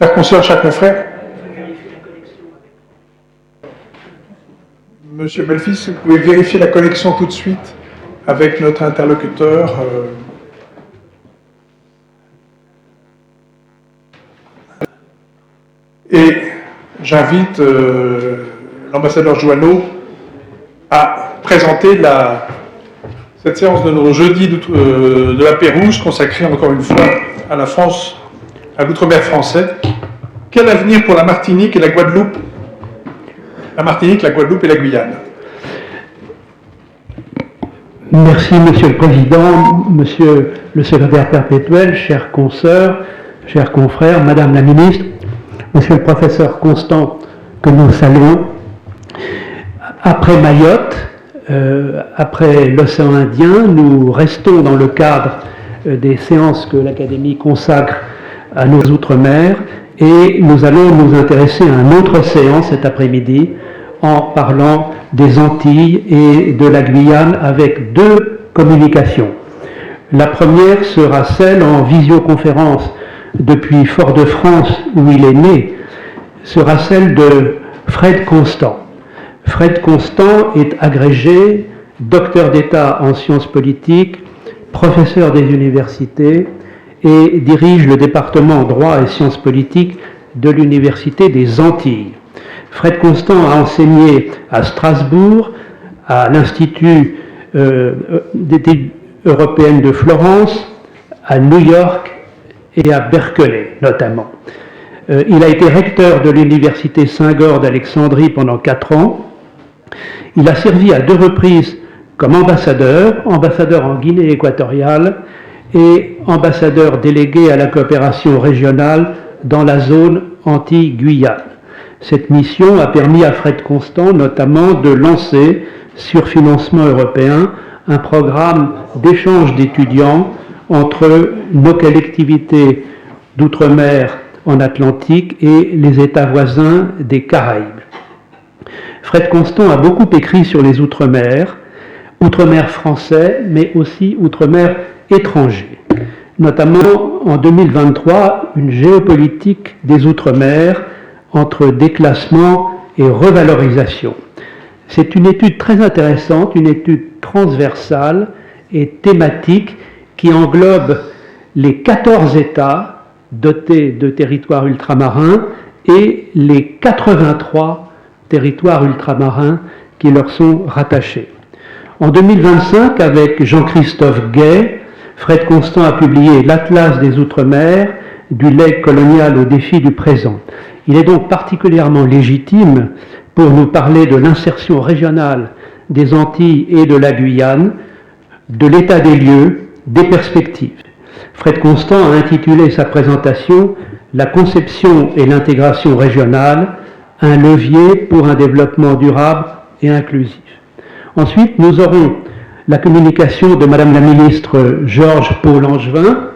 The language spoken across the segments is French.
Chers consoeurs, chers confrères, Monsieur Belfils, vous pouvez vérifier la connexion tout de suite avec notre interlocuteur. Et j'invite l'ambassadeur Joanneau à présenter cette séance de nos jeudis de la Pérouse, consacrée encore une fois à la France, à l'outre-mer français. Quel avenir pour la Martinique et la Guadeloupe? La Martinique, la Guadeloupe et la Guyane. Merci, Monsieur le Président, Monsieur le Secrétaire perpétuel, chers consoeurs, chers confrères, Madame la Ministre, Monsieur le Professeur Constant, que nous saluons. Après Mayotte, après l'océan Indien, nous restons dans le cadre des séances que l'Académie consacre à nos outre-mer et nous allons nous intéresser à une autre séance cet après-midi en parlant des Antilles et de la Guyane avec deux communications. La première sera celle en visioconférence depuis Fort-de-France où il est né, sera celle de Fred Constant. Fred Constant est agrégé, docteur d'État en sciences politiques, professeur des universités et dirige le département droit et sciences politiques de l'Université des Antilles. Fred Constant a enseigné à Strasbourg, à l'Institut d'études européennes de Florence, à New York et à Berkeley notamment. Il a été recteur de l'Université Saint-Gor d'Alexandrie pendant 4 ans. Il a servi à 2 reprises comme ambassadeur en Guinée équatoriale et ambassadeur délégué à la coopération régionale dans la zone Antilles-Guyane. Cette mission a permis à Fred Constant notamment de lancer, sur financement européen, un programme d'échange d'étudiants entre nos collectivités d'outre-mer en Atlantique et les États voisins des Caraïbes. Fred Constant a beaucoup écrit sur les outre-mer français, mais aussi outre-mer étrangers. Notamment en 2023, une géopolitique des outre-mer entre déclassement et revalorisation. C'est une étude très intéressante, une étude transversale et thématique qui englobe les 14 États dotés de territoires ultramarins et les 83 territoires ultramarins qui leur sont rattachés. En 2025, avec Jean-Christophe Gay, Fred Constant a publié l'Atlas des Outre-mer, du legs colonial au défi du présent. Il est donc particulièrement légitime pour nous parler de l'insertion régionale des Antilles et de la Guyane, de l'état des lieux, des perspectives. Fred Constant a intitulé sa présentation « La conception et l'intégration régionale, un levier pour un développement durable et inclusif ». Ensuite, nous aurons la communication de Madame la Ministre Georges Paul-Angevin,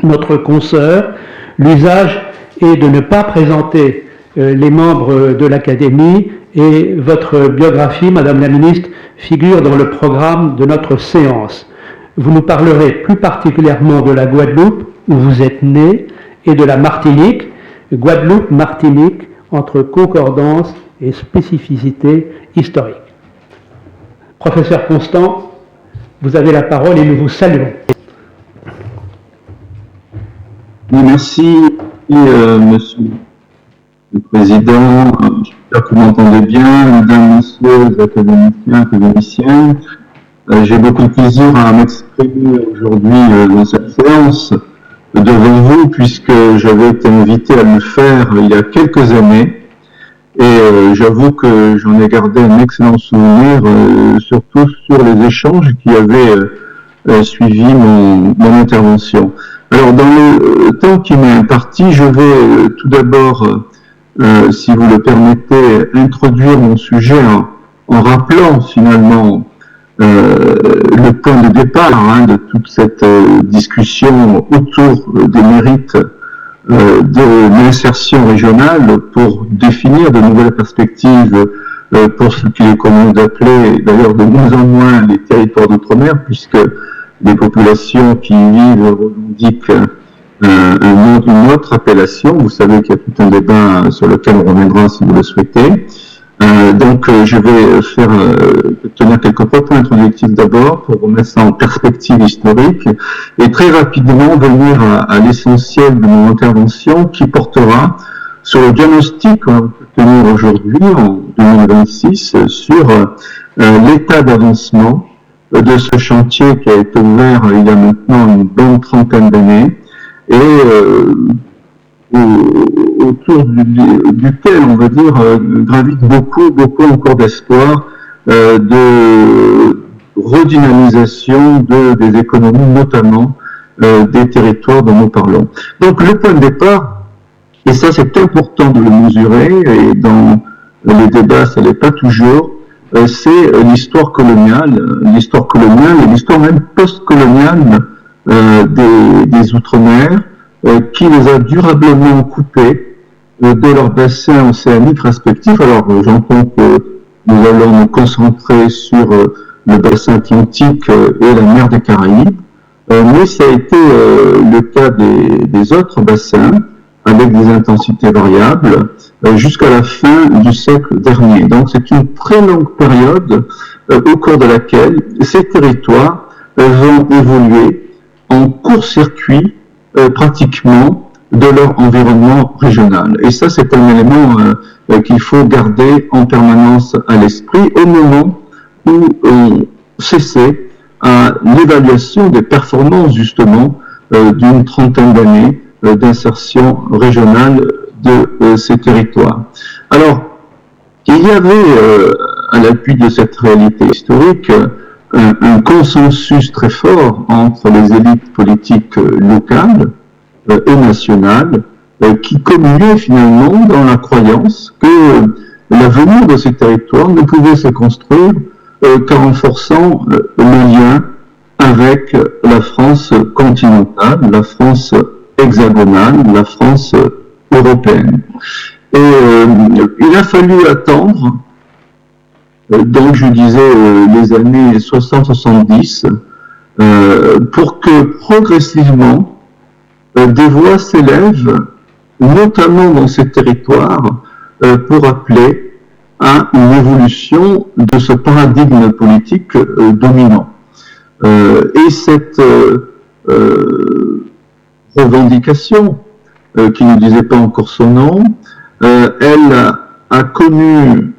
notre consoeur. L'usage est de ne pas présenter les membres de l'Académie et votre biographie, Madame la Ministre, figure dans le programme de notre séance. Vous nous parlerez plus particulièrement de la Guadeloupe, où vous êtes né, et de la Martinique, Guadeloupe-Martinique, entre concordance et spécificité historique. Professeur Constant, vous avez la parole et nous vous saluons. Merci, Monsieur le Président. J'espère que vous m'entendez bien, mesdames, messieurs les académiciens, académiciennes. J'ai beaucoup de plaisir à m'exprimer aujourd'hui dans cette séance devant vous, puisque j'avais été invité à le faire il y a quelques années. Et j'avoue que j'en ai gardé un excellent souvenir, surtout sur les échanges qui avaient suivi mon intervention. Alors, dans le temps qui m'est imparti, je vais tout d'abord, si vous le permettez, introduire mon sujet en rappelant finalement le point de départ de toute cette discussion autour des mérites de l'insertion régionale pour définir de nouvelles perspectives pour ce qu'il est commun d'appeler d'ailleurs de moins en moins les territoires d'outre-mer, puisque les populations qui y vivent revendiquent une autre appellation. Vous savez qu'il y a tout un débat sur lequel on reviendra si vous le souhaitez. Donc, je vais tenir quelques propos introductifs d'abord pour remettre ça en perspective historique et très rapidement venir à l'essentiel de mon intervention qui portera sur le diagnostic qu'on peut tenir aujourd'hui, en 2026, sur l'état d'avancement de ce chantier qui a été ouvert il y a maintenant une bonne trentaine d'années et autour duquel, on va dire, gravite beaucoup encore d'espoir de redynamisation des économies, notamment des territoires dont nous parlons. Donc le point de départ, et ça c'est important de le mesurer, et dans les débats ça n'est pas toujours, c'est l'histoire coloniale et l'histoire même post-coloniale des Outre-mer, qui les a durablement coupés de leurs bassins océaniques respectifs. Alors, j'entends que nous allons nous concentrer sur le bassin atlantique et la mer des Caraïbes, mais ça a été le cas des autres bassins, avec des intensités variables, jusqu'à la fin du siècle dernier. Donc, c'est une très longue période au cours de laquelle ces territoires vont évoluer en court-circuit pratiquement de leur environnement régional. Et ça, c'est un élément qu'il faut garder en permanence à l'esprit au moment où on cessait à l'évaluation des performances, justement, d'une trentaine d'années d'insertion régionale de ces territoires. Alors, il y avait, à l'appui de cette réalité historique, un consensus très fort entre les élites politiques locales et nationales qui communiaient finalement dans la croyance que l'avenir de ces territoires ne pouvait se construire qu'en renforçant le lien avec la France continentale, la France hexagonale, la France européenne. Et il a fallu attendre, donc je disais les années 60-70, pour que progressivement des voix s'élèvent, notamment dans ces territoires, pour appeler à une évolution de ce paradigme politique dominant. Et cette revendication, qui ne disait pas encore son nom, elle a connu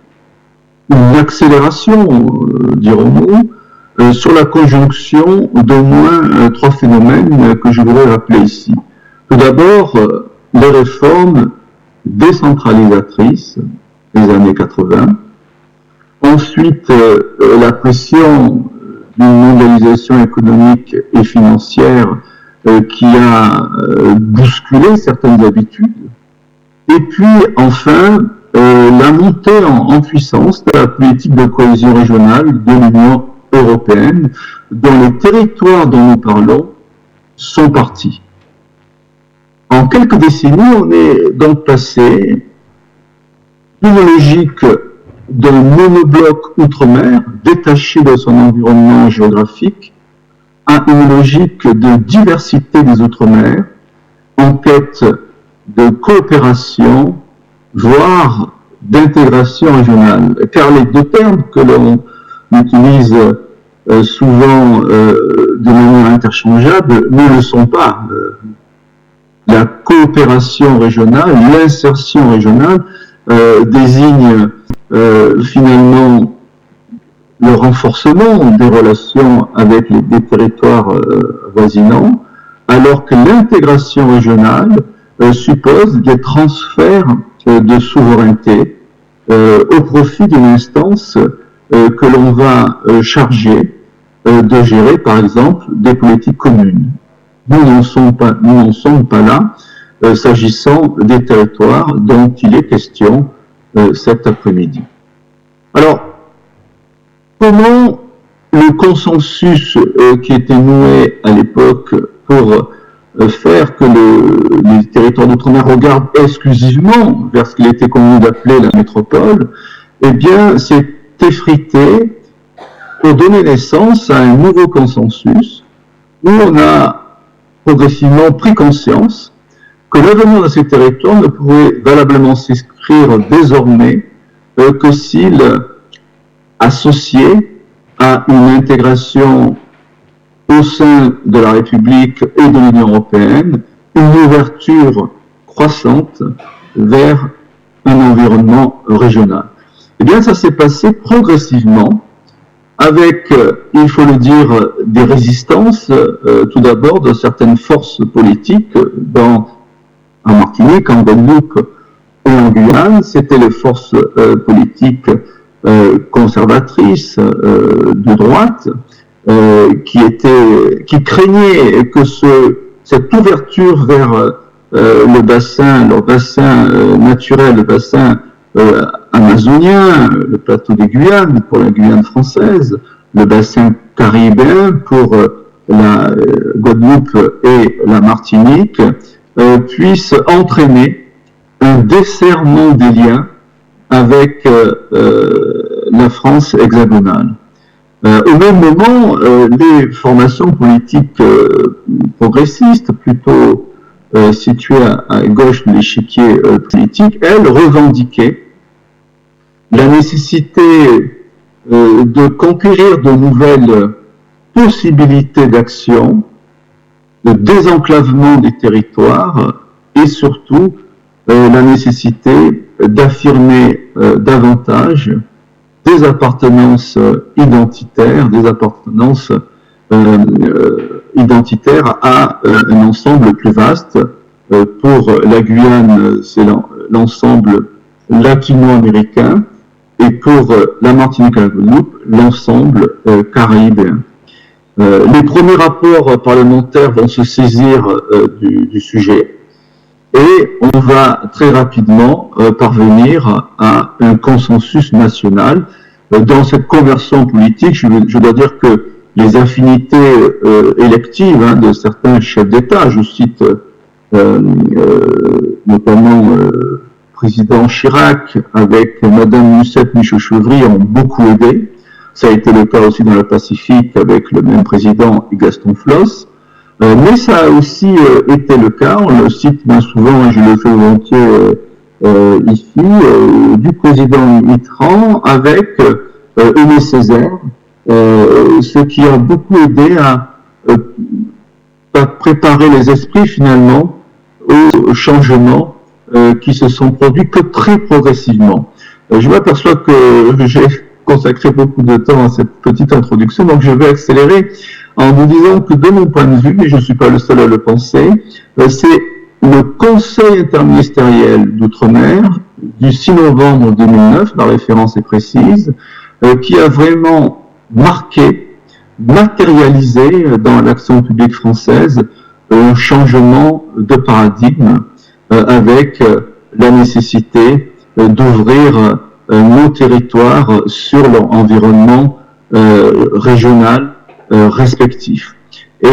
une accélération, dirons-nous, sur la conjonction d'au moins trois phénomènes que je voudrais rappeler ici. Tout d'abord, les réformes décentralisatrices des années 80. Ensuite, la pression d'une mondialisation économique et financière qui a bousculé certaines habitudes. Et puis, enfin, la montée en puissance de la politique de cohésion régionale de l'Union européenne, dont les territoires dont nous parlons sont partis. En quelques décennies, on est donc passé d'une logique d'un monobloc outre-mer, détaché de son environnement géographique, à une logique de diversité des outre-mer, en quête de coopération, voire d'intégration régionale. Car les deux termes que l'on utilise souvent de manière interchangeable ne le sont pas. La coopération régionale, l'insertion régionale désigne finalement le renforcement des relations avec des territoires voisinants, alors que l'intégration régionale suppose des transferts de souveraineté au profit d'une instance que l'on va charger de gérer, par exemple, des politiques communes. Nous n'en sommes pas là, s'agissant des territoires dont il est question cet après-midi. Alors, comment le consensus qui était noué à l'époque pour faire que les territoires d'outre-mer regardent exclusivement vers ce qu'il était convenu d'appeler la métropole, eh bien, s'est effrité pour donner naissance à un nouveau consensus où on a progressivement pris conscience que l'avenir de ces territoires ne pourrait valablement s'inscrire désormais que s'il associait à une intégration au sein de la République et de l'Union européenne une ouverture croissante vers un environnement régional. Eh bien, ça s'est passé progressivement avec, il faut le dire, des résistances, tout d'abord de certaines forces politiques en Martinique, en Guadeloupe et en Guyane. C'était les forces politiques conservatrices de droite qui craignaient que cette ouverture vers leur bassin naturel, le bassin amazonien, le plateau des Guyanes pour la Guyane française, le bassin caribéen pour la Guadeloupe et la Martinique, puisse entraîner un desserrement des liens avec la France hexagonale. Au même moment, les formations politiques progressistes, plutôt situées à gauche de l'échiquier politique, elles revendiquaient la nécessité de conquérir de nouvelles possibilités d'action, de désenclavement des territoires et surtout la nécessité d'affirmer davantage des appartenances identitaires, à un ensemble plus vaste. Pour la Guyane, c'est l'ensemble latino-américain, et pour la Martinique et la Guadeloupe, l'ensemble caribéen. Les premiers rapports parlementaires vont se saisir du sujet, et on va très rapidement parvenir à un consensus national. Dans cette conversion politique, je dois dire que les affinités électives de certains chefs d'État, je cite notamment le président Chirac avec Madame Musette Michaud-Chevry, ont beaucoup aidé. Ça a été le cas aussi dans le Pacifique avec le même président et Gaston Floss. Mais ça a aussi été le cas, on le cite bien souvent et je le fais volontiers ici, du président Mitterrand avec Aimé Césaire, ce qui a beaucoup aidé à préparer les esprits finalement aux changements qui se sont produits que très progressivement. Je m'aperçois que j'ai consacré beaucoup de temps à cette petite introduction, donc je vais accélérer en vous disant que de mon point de vue, et je ne suis pas le seul à le penser, c'est le Conseil interministériel d'Outre-mer du 6 novembre 2009, la référence est précise, qui a vraiment matérialisé dans l'action publique française un changement de paradigme avec la nécessité d'ouvrir nos territoires sur leur environnement régional respectif. Et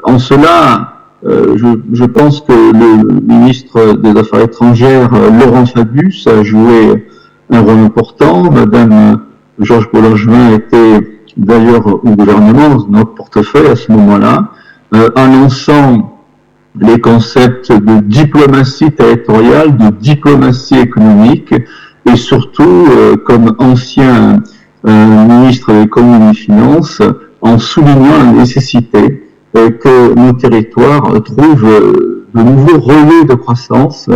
en cela, je pense que le ministre des Affaires étrangères, Laurent Fabius, a joué un rôle important. Madame Georges Paul-Angevin était d'ailleurs au gouvernement, dans notre portefeuille à ce moment-là, annonçant les concepts de diplomatie territoriale, de diplomatie économique, et surtout, comme ancien ministre de l'économie et des finances, en soulignant la nécessité que nos territoires trouvent de nouveaux relais de croissance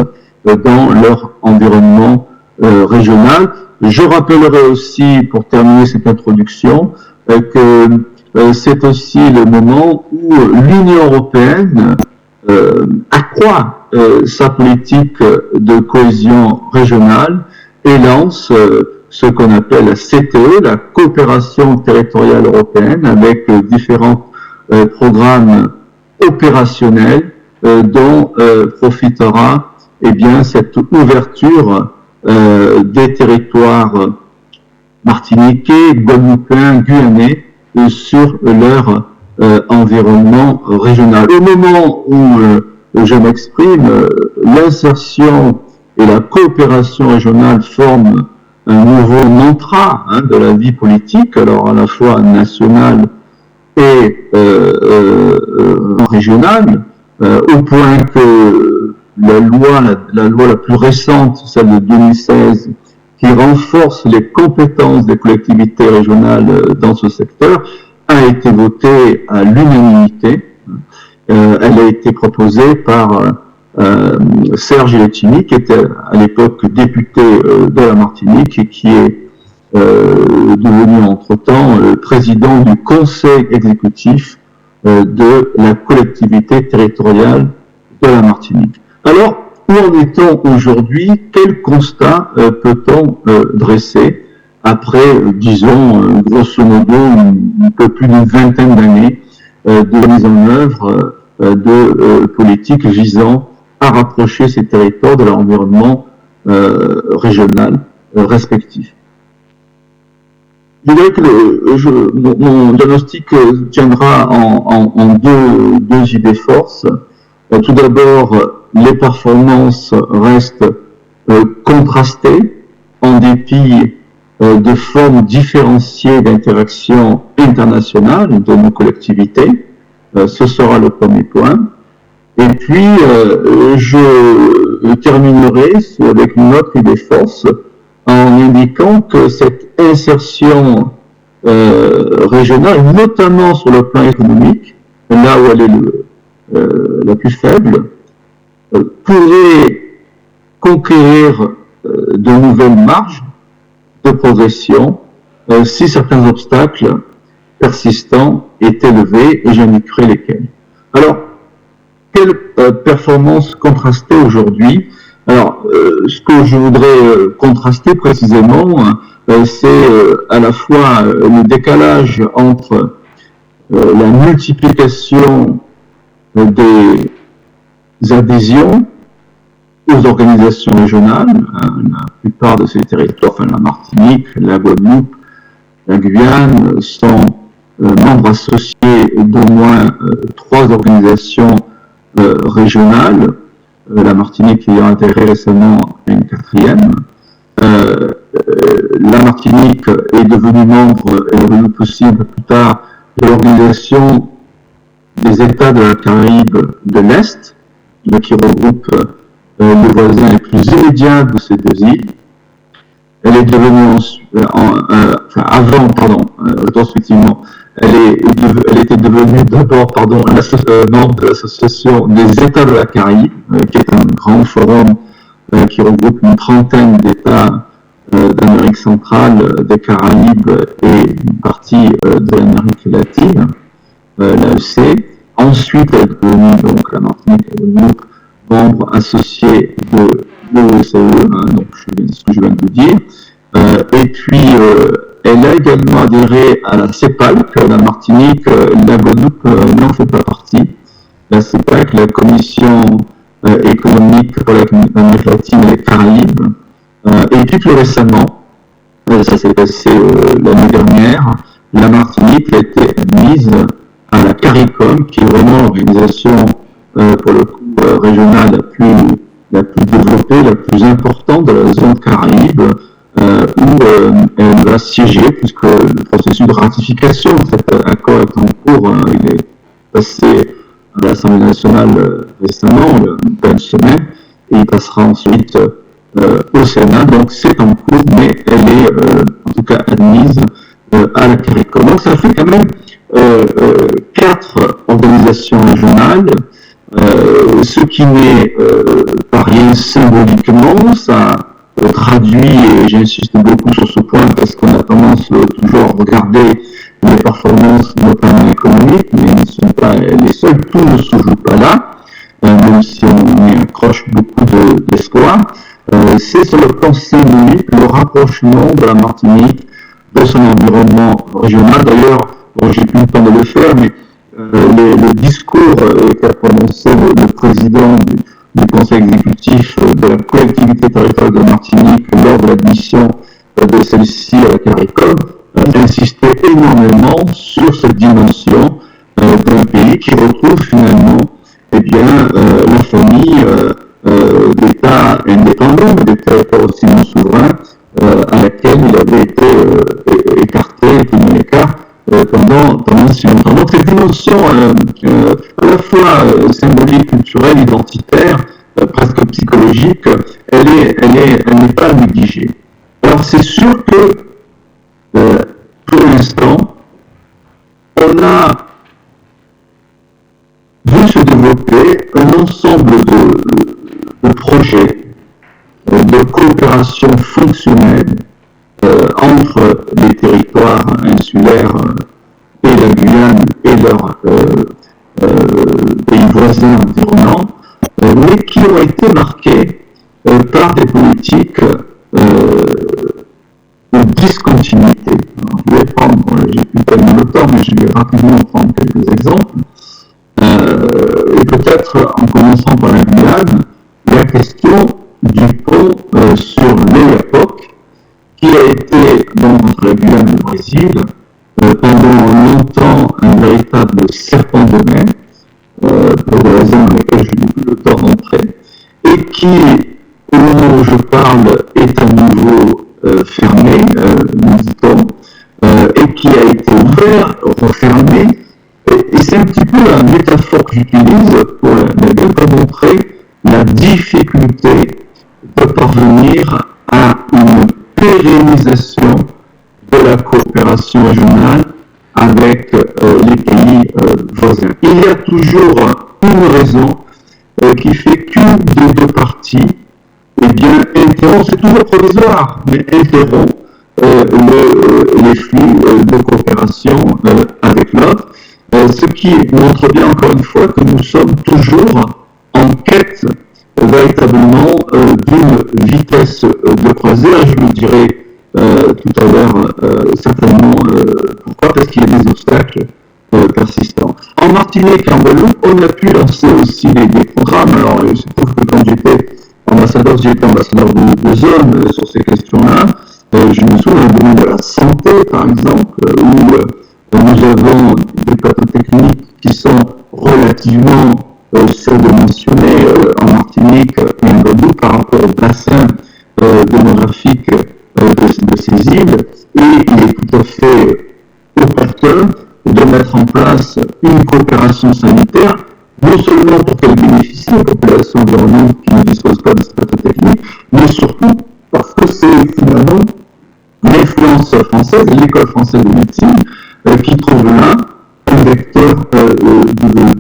dans leur environnement régional. Je rappellerai aussi, pour terminer cette introduction, que c'est aussi le moment où l'Union européenne accroît sa politique de cohésion régionale et lance ce qu'on appelle la CTE, la coopération territoriale européenne, avec différents programmes opérationnels dont profitera cette ouverture des territoires martiniquais, guadeloupéens, guyanais sur leur environnement régional. Au moment où je m'exprime, l'insertion et la coopération régionale forment un nouveau mantra de la vie politique, alors à la fois nationale et régionale. au point que la loi la plus récente, celle de 2016, qui renforce les compétences des collectivités régionales dans ce secteur, a été votée à l'unanimité. Elle a été proposée par Serge Letchimy, qui était à l'époque député de la Martinique et qui est devenu entre-temps président du conseil exécutif de la collectivité territoriale de la Martinique. Alors, où en est-on aujourd'hui? Quel constat peut-on dresser après, disons, grosso modo, un peu plus d'une vingtaine d'années de mise en œuvre de politiques visant à rapprocher ces territoires de leur environnement régional respectif? Je dirais que mon diagnostic tiendra en deux idées forces. Tout d'abord, les performances restent contrastées en dépit de formes différenciées d'interaction internationale de nos collectivités. Ce sera le premier point. Et puis, je terminerai avec une autre idée force en indiquant que cette insertion régionale, notamment sur le plan économique, là où elle est la plus faible, pourrait conquérir de nouvelles marges de progression si certains obstacles persistants étaient levés, et j'indiquerai lesquels. Alors, quelle performance contrastée aujourd'hui? Alors, ce que je voudrais contraster précisément, c'est à la fois le décalage entre la multiplication des adhésions aux organisations régionales. La plupart de ces territoires, enfin la Martinique, la Guadeloupe, la Guyane, sont membres associés d'au moins 3 organisations régionales, la Martinique ayant adhéré récemment à une 4e. La Martinique est devenue membre, et le plus possible plus tard, de l'organisation des États de la Caraïbe de l'Est, qui regroupe les voisins les plus immédiats de ces 2 îles. Elle est devenue rétrospectivement, elle était devenue d'abord, membre de l'association des États de la Caraïbe, qui est un grand forum qui regroupe une trentaine d'États d'Amérique centrale, des Caraïbes et une partie de l'Amérique latine, l'AEC. Ensuite, elle est devenue, donc, la Martinique est devenue membre associé de l'OSCE, donc ce que je viens de vous dire. Et puis, elle a également adhéré à la CEPALC, la Martinique, la Guadeloupe n'en fait pas partie. La CEPALC, la Commission économique pour l'Amérique latine et les Caraïbes. Et puis plus récemment, ça s'est passé l'année dernière, la Martinique a été admise à la CARICOM, qui est vraiment l'organisation pour le coup régionale la plus développée, la plus importante de la zone Caraïbe, où elle va siéger, puisque le processus de ratification de cet accord est en cours. Il est passé à l'Assemblée nationale récemment, il y a une semaine, et il passera ensuite au Sénat. Donc c'est en cours, mais elle est en tout cas admise à la CARICOM. Donc ça fait quand même 4 organisations régionales, ce qui n'est pas rien symboliquement. Ça traduit, et j'insiste beaucoup sur ce point parce qu'on a tendance toujours à regarder les performances, notamment économiques, mais elles ne sont pas les seules. Tout ne se joue pas là, même si on y accroche beaucoup d'espoir. C'est sur le plan symbolique le rapprochement de la Martinique de son environnement régional. D'ailleurs, j'ai plus le temps de le faire, mais le discours qu'a prononcé le président du conseil exécutif de la collectivité territoriale de Martinique lors de l'admission de celle-ci à la CARICOM insistait énormément sur cette dimension d'un pays qui retrouve finalement la famille d'États indépendants, mais des territoires aussi non souverains, à laquelle il avait été écarté, tenu à l'écart pendant si longtemps. Donc cette dimension à la fois symbolique culturelle, identitaire, presque psychologique, elle n'est pas négligée. Alors c'est sûr que pour l'instant, on a vu se développer un ensemble de projets de coopération fonctionnelle entre les territoires insulaires et la Guyane et leurs pays voisins environnants, mais qui ont été marqués par des politiques de discontinuité. Alors, je vais prendre, j'ai plus tellement le temps, mais je vais rapidement prendre quelques exemples. Et peut-être en commençant par la Guyane, la question du pont sur l'Oyapock, qui a été, entre la Guyane et le Brésil, pendant longtemps un véritable serpent de mer, pour des raisons dans lesquelles je n'ai plus le temps d'entrer, et qui, au moment où je parle, est à nouveau fermé, nous dit-on, et qui a été ouvert, refermé. Et c'est un petit peu la métaphore que j'utilise pour montrer la difficulté de parvenir à une pérennisation de la coopération régionale avec les pays voisins. Il y a toujours une raison qui fait qu'une des deux parties interrompt, c'est toujours provisoire, mais interrompt les flux de coopération avec l'autre. Ce qui montre bien encore une fois que nous sommes toujours en quête véritablement d'une vitesse de croisière. Je le dirai tout à l'heure certainement pourquoi, parce qu'il y a des obstacles persistants. En Martinique et en Guadeloupe, on a pu lancer aussi des programmes. Alors il se trouve que quand j'étais ambassadeur de zone sur ces questions-là. Je me souviens du domaine de la santé, par exemple, où nous avons des plateaux techniques qui sont relativement surdimensionnés en Martinique et en Guadeloupe par rapport au bassin démographique de ces îles. Et il est tout à fait opportun de mettre en place une coopération sanitaire, non seulement pour qu'elle bénéficie aux populations environnantes qui ne disposent pas de ce plateau technique, mais surtout parce que c'est finalement l'influence française et l'école française de médecine qui trouve là un vecteur de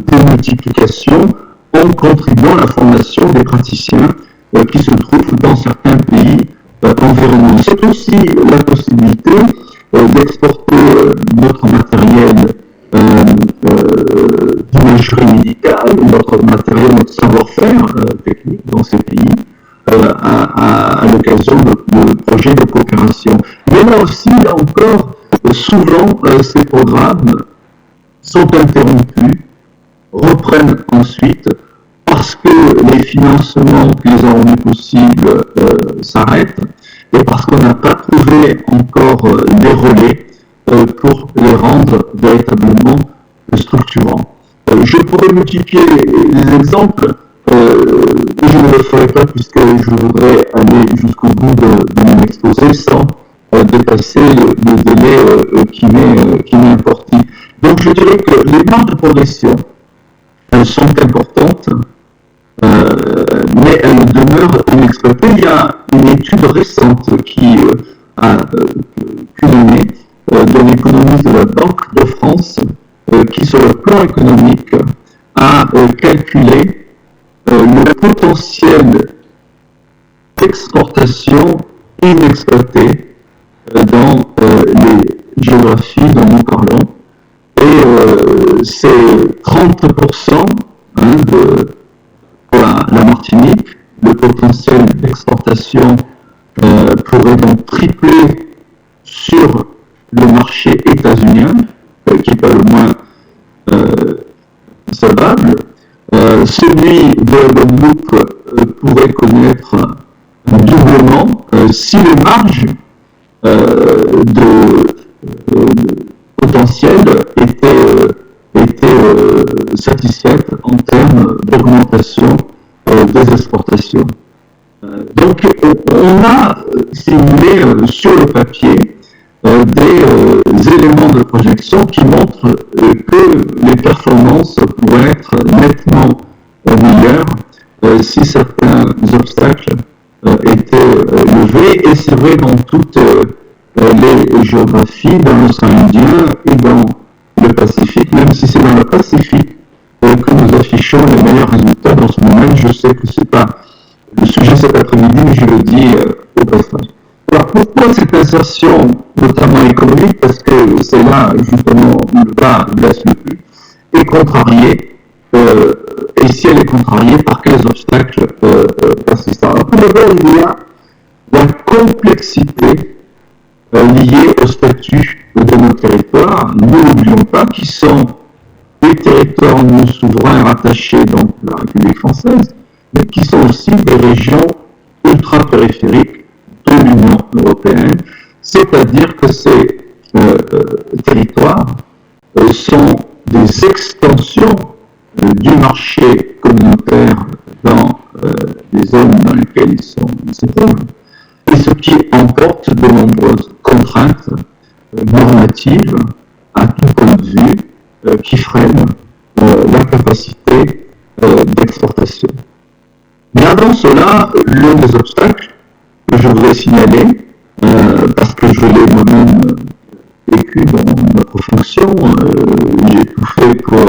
démultiplication en contribuant à la formation des praticiens qui se trouvent dans certains pays environnants. C'est aussi la possibilité d'exporter notre matériel d'imagerie médicale, notre matériel, notre savoir-faire technique dans ces pays à l'occasion de projets de coopération. Mais là aussi, là encore, souvent ces programmes sont interrompus, reprennent ensuite parce que les financements qui les ont rendus possibles s'arrêtent et parce qu'on n'a pas trouvé encore des relais pour les rendre véritablement structurants. Je pourrais multiplier les exemples, je ne le ferai pas puisque je voudrais aller jusqu'au bout de mon exposé sans dépasser le délai qui m'est imparti. Donc je dirais que les marges de progression sont importantes, mais elles demeurent inexploitées. Il y a une étude récente qui a culminé de l'économiste de la Banque de France qui, sur le plan économique, a calculé le potentiel d'exportation inexploité dans les géographies dont nous parlons. Et c'est 30% pour la Martinique. Le potentiel d'exportation pourrait donc tripler sur le marché états-unien, qui n'est pas le moins solvable. Celui de Guadeloupe pourrait connaître un doublement si les marges de potentiel étaient satisfaites en termes d'augmentation des exportations. Donc on a, si vous voulez, sur le papier, des éléments de projection qui montrent que les performances pourraient être nettement meilleure si certains obstacles étaient levés. Et c'est vrai dans toutes les géographies, dans l'océan Indien et dans le Pacifique, même si c'est dans le Pacifique que nous affichons les meilleurs résultats dans ce moment. Je sais que ce n'est pas le sujet cet après-midi, mais je le dis au passage. Alors pourquoi cette insertion, notamment économique, parce que c'est là justement où le bas blesse le plus, est contrariée, et si elle est contrariée, par quels obstacles persistants. Alors tout d'abord, il y a la complexité liée au statut de nos territoires, nous n'oublions pas, qui sont des territoires non souverains rattachés donc à la République française, mais qui sont aussi des régions ultra-périphériques de l'Union européenne, c'est-à-dire que ces territoires sont des extensions du marché communautaire dans les zones dans lesquelles ils se trouvent, et ce qui emporte de nombreuses contraintes normatives à tout point de vue qui freinent la capacité d'exportation. Mais avant cela, l'un des obstacles que je voudrais signaler, parce que je l'ai moi-même vécu dans notre fonction, j'ai tout fait pour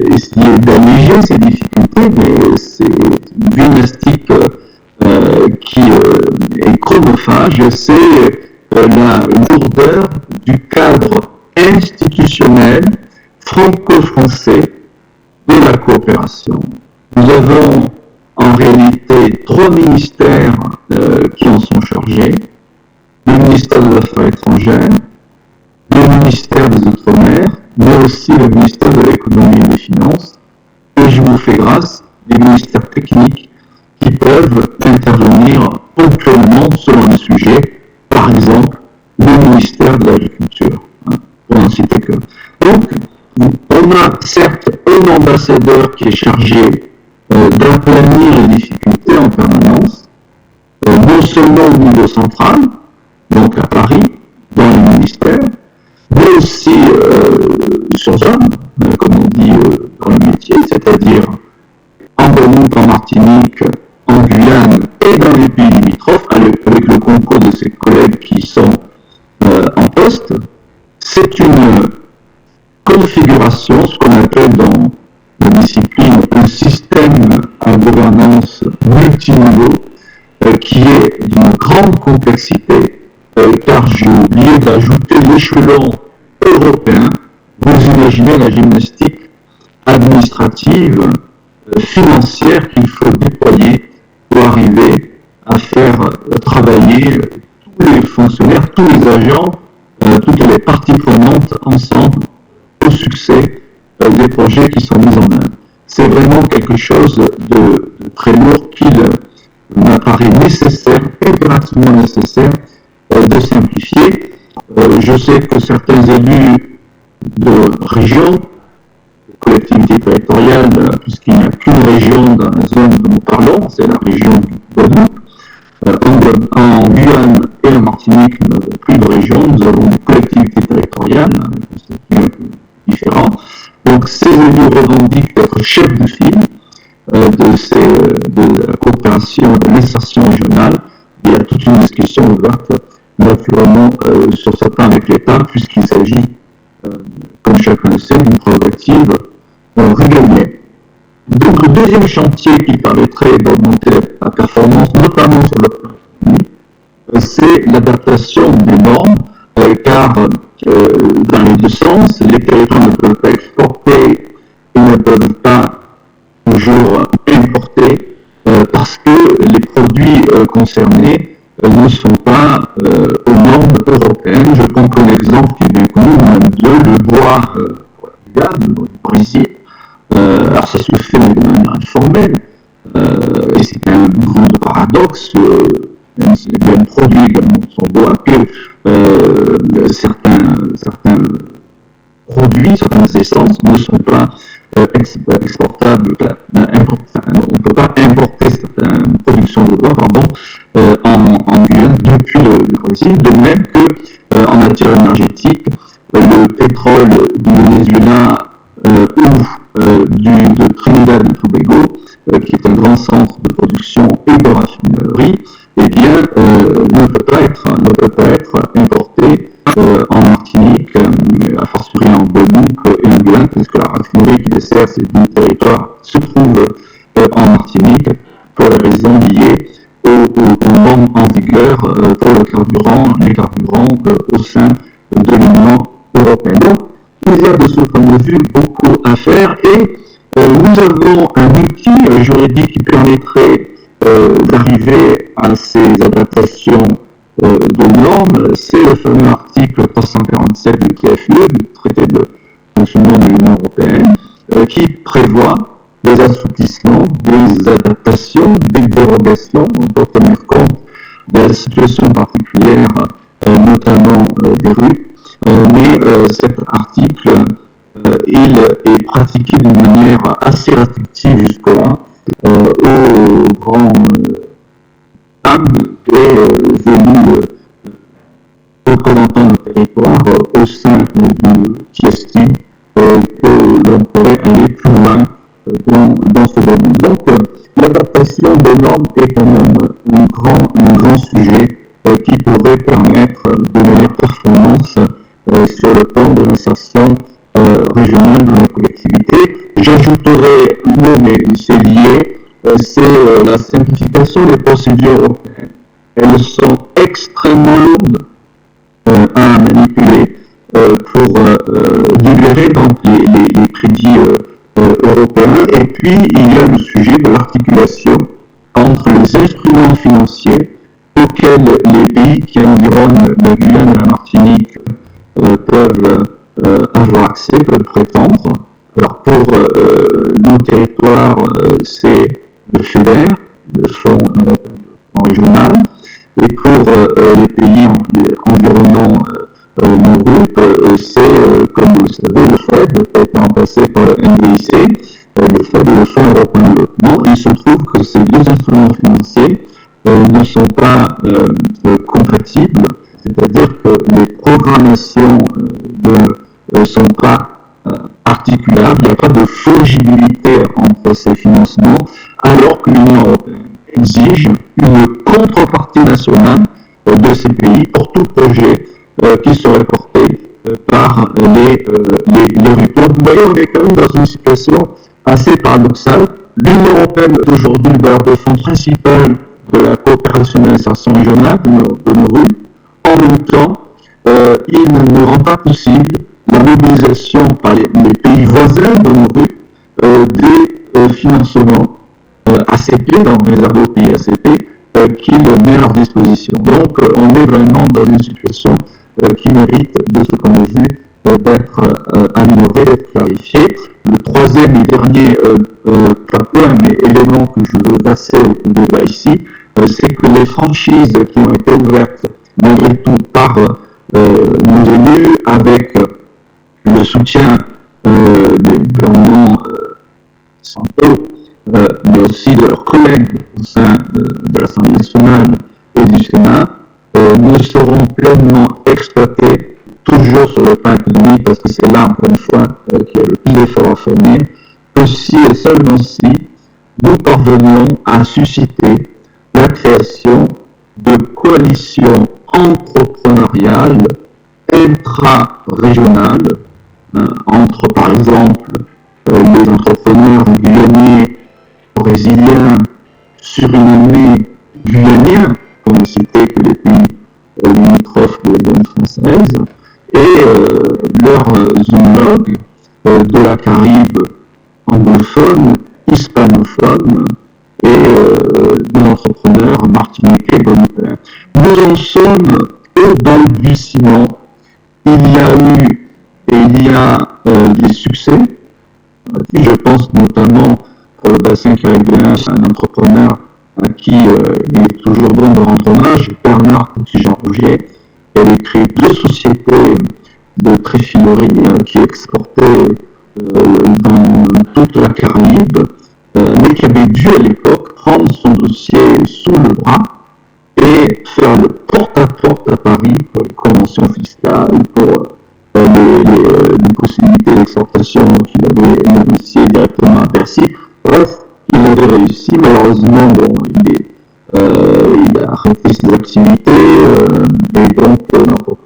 essayer d'alléger ces difficultés, mais c'est une gymnastique qui est chronophage, c'est la lourdeur du cadre institutionnel franco-français de la coopération. Nous avons en réalité 3 ministères qui en sont chargés: le ministère des Affaires étrangères, le ministère des Outre-mer, mais aussi le ministère de l'Économie et des Finances, et je vous fais grâce des ministères techniques qui peuvent intervenir ponctuellement selon les sujets, par exemple le ministère de l'Agriculture, pour n'en citer que. Donc, on a certes un ambassadeur qui est chargé d'aplanir les difficultés en permanence, non seulement au niveau central, donc à Paris, dans les ministères, mais aussi sur zone, comme on dit dans le métier, c'est-à-dire en Guadeloupe, en Martinique, en Guyane et dans les pays limitrophes, avec le concours de ses collègues qui sont en poste. C'est une configuration, ce qu'on appelle dans la discipline un système à gouvernance multiniveau, qui est d'une grande complexité, car j'ai oublié d'ajouter l'échelon européen. Vous imaginez la gymnastique administrative, financière qu'il faut déployer pour arriver à faire travailler tous les fonctionnaires, tous les agents, toutes les parties prenantes ensemble au succès des projets qui sont mis en œuvre. C'est vraiment quelque chose de très lourd qu'il m'apparaît nécessaire, impérativement nécessaire, de simplifier. Je sais que certains élus de régions, de collectivités territoriales, puisqu'il n'y a qu'une région dans la zone dont nous parlons, c'est la région du Guadeloupe. En Guyane et en Martinique, nous n'avons plus de région, nous avons des collectivités territoriales, avec des statuts différents. Donc ces élus revendiquent d'être chefs de file de la coopération, de l'insertion régionale. Il y a toute une discussion ouverte, naturellement, sur ce plan avec l'État, puisqu'il s'agit, comme chacun le sait, d'une prérogative régalienne. Donc le deuxième chantier qui permettrait d'augmenter la performance, notamment sur le plan économique, c'est l'adaptation des normes, car dans les deux sens, les territoires ne peuvent pas exporter et ne peuvent pas toujours importer, parce que les produits concernés ne sont pas aux normes européennes. Je prends comme exemple qui est bien connu, le bois du Brésil. Alors ça se fait de manière informelle, et c'est un grand paradoxe, même si c'est bien produit également son bois, que certains produits, certaines essences ne sont pas exportables, on ne peut pas importer certaines productions de bois, en Guyane depuis le Brésil, de même que en matière énergétique, le pétrole du Venezuela ou de et de raffinerie, eh bien, ne peut pas être importé en Martinique, a fortiori en Guadeloupe et en Guyane, puisque la raffinerie qui dessert ces deux territoires se trouve en Martinique, pour les raisons liées aux normes en vigueur pour les carburants au sein de l'Union européenne. Donc, il y a de ce point de vue beaucoup à faire et nous avons un outil juridique qui permettrait d'arriver à ces adaptations de normes, c'est le fameux article 347 du TFUE, du traité de fonctionnement de l'Union européenne, qui prévoit des assouplissements, des adaptations, des dérogations pour tenir compte de la situation particulière, notamment des rues. Mais cet article, il est pratiqué d'une manière assez restrictive jusque-là aux grands femmes et élus représentants du territoire au sein qui estiment que l'on pourrait aller plus loin dans ce domaine. Donc, l'adaptation des normes est quand même un grand sujet qui pourrait permettre de meilleures performances sur le plan de l'insertion régionale de nos collectivités. J'ajouterai, mais c'est lié, c'est la simplification des procédures européennes. Elles sont extrêmement lourdes à manipuler pour libérer donc les crédits européens. Et puis, il y a le sujet de l'articulation entre les instruments financiers auxquels les pays qui environnent la Guyane et la Martinique peuvent avoir accès, peuvent prétendre. Alors, pour nos territoires, c'est le FEDER, le Fonds régional, et pour les pays environnants nos groupes, c'est, comme vous le savez, le FED, qui a été remplacé par le NDIC, le FED et le Fonds européen de développement. Il se trouve que ces deux instruments financiers ne sont pas compatibles, c'est-à-dire que les programmations ne sont pas articulables, il n'y a pas de fongibilité entre ces financements, alors que l'Union européenne exige une contrepartie nationale de ces pays pour tout projet qui serait porté par les rues. Donc, vous voyez, on est quand même dans une situation assez paradoxale. L'Union européenne est aujourd'hui le bailleur de fonds principal de la coopération et de l'insertion régionale de nos rues. En même temps, il ne rend pas possible la mobilisation par les pays voisins de nos rues des financements ACP, donc réservés aux pays ACP, qu'il met à leur disposition. Donc, on est vraiment dans une situation qui mérite, de ce point de vue, d'être améliorée, d'être clarifiée. Le troisième et dernier point, mais élément que je veux passer au débat ici, c'est que les franchises qui ont été ouvertes, malgré tout, par nos élus, avec le soutien des gouvernements centraux, mais aussi de leurs collègues au sein de l'Assemblée nationale et du Sénat, ne seront pleinement exploités, toujours sur le plan économique, parce que c'est là, encore une fois, qu'il y a le plus d'efforts à fournir, que si et seulement si nous parvenions à susciter la création de coalitions entrepreneuriales intra-régionales, entre, par exemple, les entrepreneurs guyanais, brésiliens, surinamais, guyaniens, pour ne citer que les pays limitrophes de la Guyane française, et leurs homologues de la Caraïbe anglophone, hispanophone, et des entrepreneurs martiniquais et guadeloupéens. Nous en sommes au balbutiement. Il y a eu et il y a des succès. Je pense notamment pour le bassin caribéen, c'est un entrepreneur à qui il est toujours bon de rendre hommage, Bernard Petit-Jean-Rougier. Elle a créé 2 sociétés de tréfilerie qui exportaient dans toute la Caraïbe, mais qui avait dû à l'époque prendre son dossier sous le bras et faire le porte-à-porte à Paris pour les conventions fiscales, pour les possibilités d'exportation qu'il avait négociées directement à Bercy. Bref, il avait réussi. Malheureusement, bon, il est des activités et donc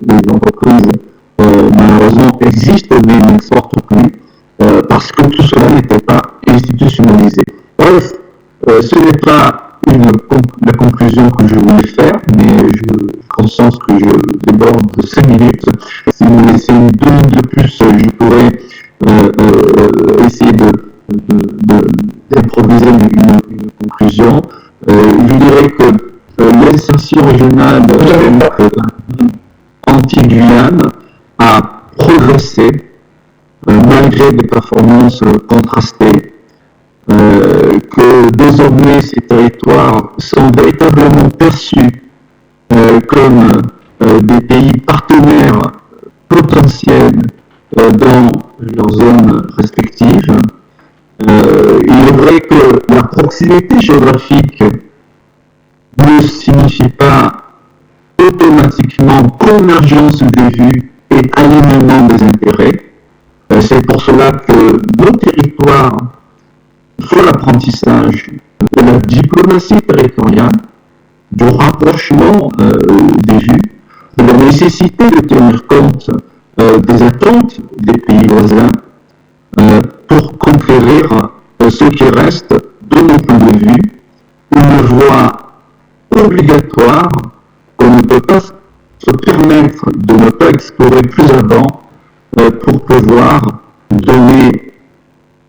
les entreprises malheureusement existent mais n'exportent plus parce que tout cela n'était pas institutionnalisé. Bref, ce n'est pas la conclusion que je voulais faire, mais je conscience que je déborde de 5 minutes. Si vous me laissez une 2 minutes de plus, je pourrais essayer d'improviser une conclusion. Je dirais que l'insertion régionale anti-Guyane a progressé malgré des performances contrastées, que désormais ces territoires sont véritablement perçus comme des pays partenaires potentiels dans leurs zones respectives. Il est vrai que la proximité géographique ne signifie pas automatiquement convergence des vues et alignement des intérêts. C'est pour cela que nos territoires font l'apprentissage de la diplomatie territoriale, du rapprochement des vues, de la nécessité de tenir compte des attentes des pays voisins pour conquérir ce qui reste, de mon point de vue, une voie obligatoire qu'on ne peut pas se permettre de ne pas explorer plus avant pour pouvoir donner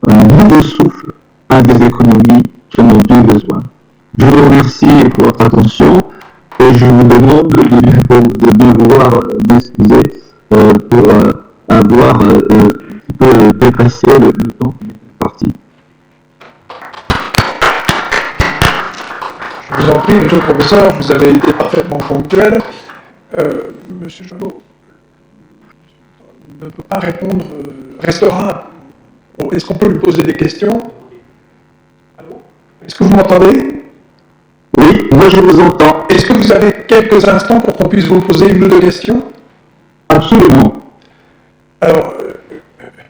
un nouveau souffle à des économies qui en ont bien besoin. Je vous remercie pour votre attention et je vous demande de bien vouloir m'excuser pour avoir un petit peu dépassé le temps qui est parti. Je vous en prie, monsieur le professeur, vous avez été parfaitement ponctuel. Monsieur Joanneau ne peut pas répondre, restera. Est-ce qu'on peut lui poser des questions? Allô? Est-ce que vous m'entendez? Oui, moi je vous entends. Est-ce que vous avez quelques instants pour qu'on puisse vous poser une ou deux questions? Absolument. Alors,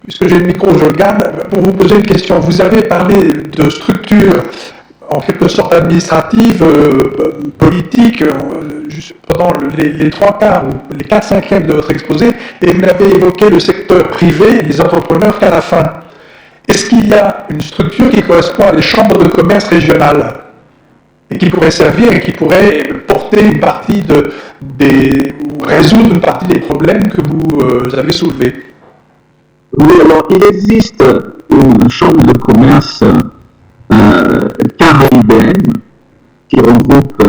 puisque j'ai le micro, je le garde, pour vous poser une question. Vous avez parlé de structure en quelque sorte administrative, politique, pendant les 3/4 ou les 4/5 de votre exposé, et vous n'avez évoqué le secteur privé, les entrepreneurs qu'à la fin. Est-ce qu'il y a une structure qui correspond à des chambres de commerce régionales et qui pourrait servir et qui pourrait porter une partie ou résoudre une partie des problèmes que vous avez soulevés? Oui, alors il existe une chambre de commerce caribéenne qui regroupe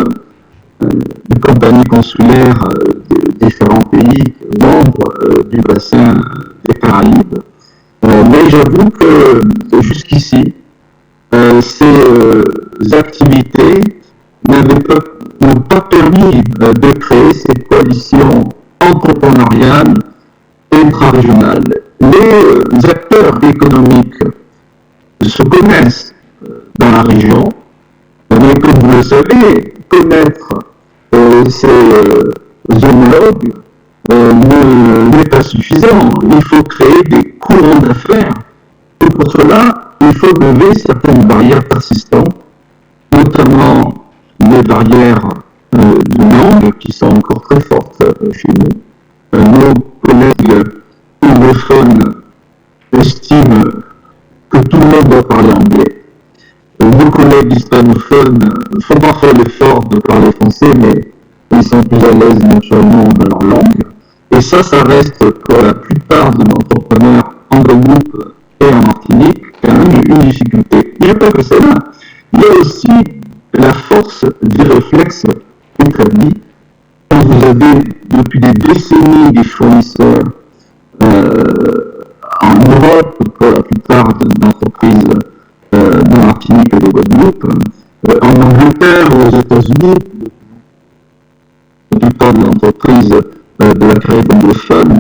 des compagnies consulaires de différents pays membres du bassin des Caraïbes. Mais j'avoue que jusqu'ici, ces activités n'ont pas permis de créer cette coalition entrepreneuriale intra-régionale. Les acteurs économiques se connaissent dans la région, mais comme vous le savez, connaître ces homologues n'est pas suffisant. Il faut créer des courants d'affaires. Et pour cela, il faut lever certaines barrières persistantes, notamment les barrières de langue qui sont encore très fortes chez nous. Nos collègues anglophones estiment que tout le monde doit parler anglais. Nos collègues hispanophones font parfois l'effort de parler français, mais ils sont plus à l'aise naturellement dans leur langue. Et ça reste pour la plupart de nos entrepreneurs en Guadeloupe et en Martinique quand même une difficulté. Il n'y a pas que cela. Il y a aussi la force des réflexes établis. Quand vous avez depuis des décennies des fournisseurs en Europe, pour la plupart d'entreprises de Martinique et de Guadeloupe, en Angleterre ou aux États-Unis, la plupart des entreprises de la Caraïbe anglophone,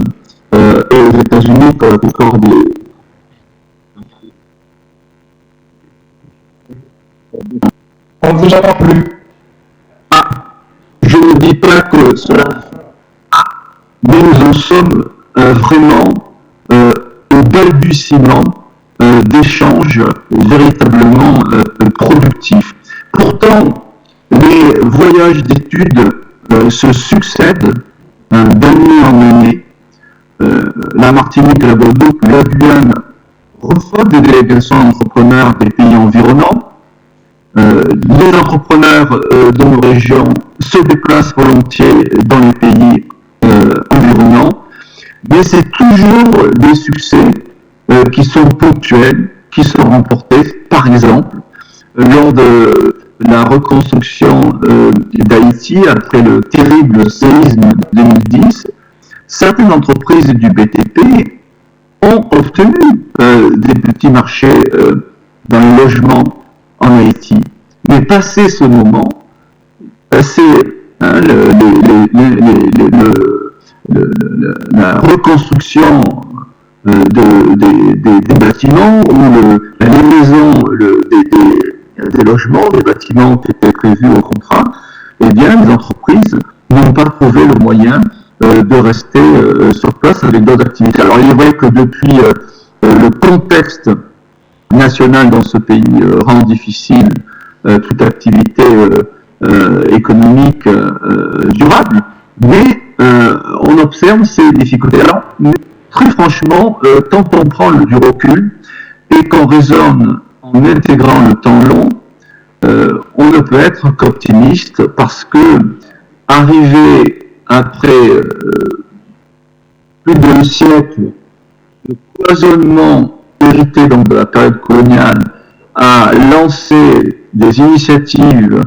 et aux États-Unis pour la plupart des... On ne vous entend plus. Ah, je ne dis pas que cela... Mais nous en sommes vraiment au balbutiement d'échanges véritablement productifs. Pourtant, les voyages d'études se succèdent d'année en année. La Martinique, la Guadeloupe, la Guyane reçoivent des délégations d'entrepreneurs des pays environnants. Les entrepreneurs de nos régions se déplacent volontiers dans les pays environnants, mais c'est toujours des succès qui sont ponctuels, qui sont remportés. Par exemple, lors de la reconstruction d'Haïti après le terrible séisme de 2010, certaines entreprises du BTP ont obtenu des petits marchés dans le logement en Haïti. Mais passé ce moment, passé la reconstruction des bâtiments ou la livraison des logements, des bâtiments qui étaient prévus au contrat, eh bien, les entreprises n'ont pas trouvé le moyen de rester sur place avec d'autres activités. Alors, il est vrai que depuis le contexte national dans ce pays rend difficile toute activité économique durable, mais on observe ces difficultés. Alors, très franchement, quand on prend du recul et qu'on raisonne en intégrant le temps long, on ne peut être qu'optimiste parce que arriver après plus d'un siècle de cloisonnement hérité donc de la période coloniale à lancer des initiatives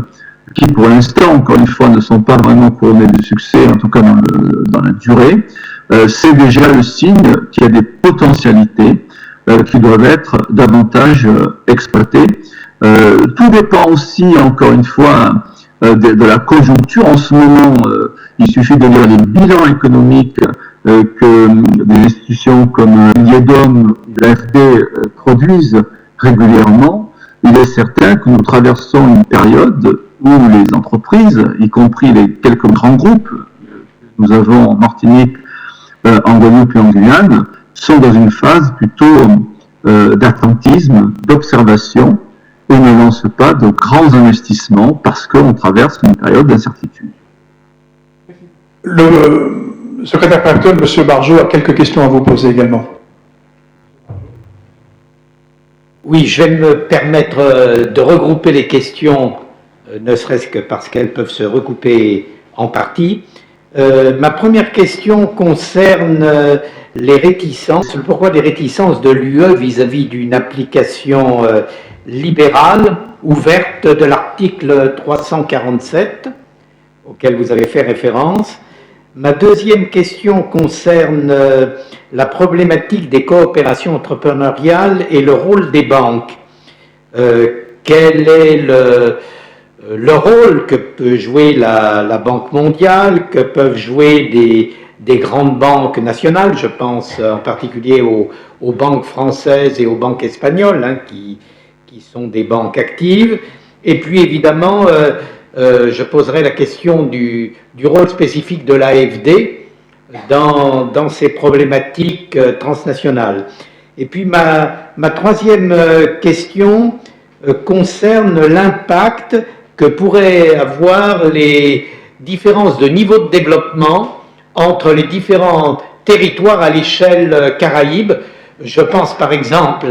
qui pour l'instant, encore une fois, ne sont pas vraiment couronnées de succès, en tout cas dans la durée, c'est déjà le signe qu'il y a des potentialités qui doivent être davantage exploitées. Tout dépend aussi, encore une fois, de la conjoncture. En ce moment, il suffit de lire les bilans économiques que des institutions comme l'IEDOM ou l'AFD produisent régulièrement. Il est certain que nous traversons une période où les entreprises, y compris les quelques grands groupes que nous avons en Martinique, en Guadeloupe et en Guyane, sont dans une phase plutôt d'attentisme, d'observation, et ne lancent pas de grands investissements parce qu'on traverse une période d'incertitude. Le secrétaire pactuel, M. Barjot, a quelques questions à vous poser également. Oui, je vais me permettre de regrouper les questions, ne serait-ce que parce qu'elles peuvent se recouper en partie. Ma première question concerne les réticences. Pourquoi des réticences de l'UE vis-à-vis d'une application libérale ouverte de l'article 347 auquel vous avez fait référence? Ma deuxième question concerne la problématique des coopérations entrepreneuriales et le rôle des banques. Quel est le rôle que peut jouer la Banque mondiale, que peuvent jouer des grandes banques nationales? Je pense en particulier aux banques françaises et aux banques espagnoles, hein, qui sont des banques actives. Et puis évidemment, je poserai la question du rôle spécifique de l'AFD dans ces problématiques transnationales. Et puis ma troisième question concerne l'impact que pourraient avoir les différences de niveau de développement entre les différents territoires à l'échelle Caraïbe. Je pense par exemple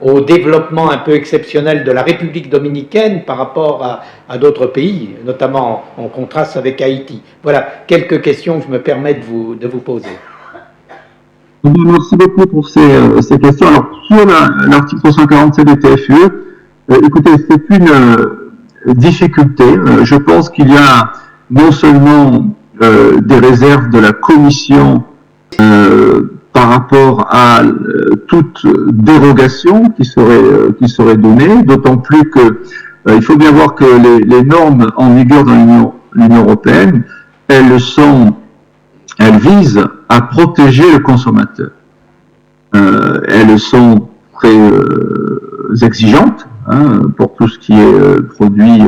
au développement un peu exceptionnel de la République dominicaine par rapport à d'autres pays, notamment en contraste avec Haïti. Voilà quelques questions que je me permets de vous poser. Merci beaucoup pour ces questions. Alors, sur l'article 347 des TFUE, écoutez, c'est une difficulté. Je pense qu'il y a non seulement des réserves de la Commission par rapport à toute dérogation qui serait donnée, d'autant plus que il faut bien voir que les normes en vigueur dans l'Union européenne, elles visent à protéger le consommateur. Elles sont très exigeantes, hein, pour tout ce qui est produits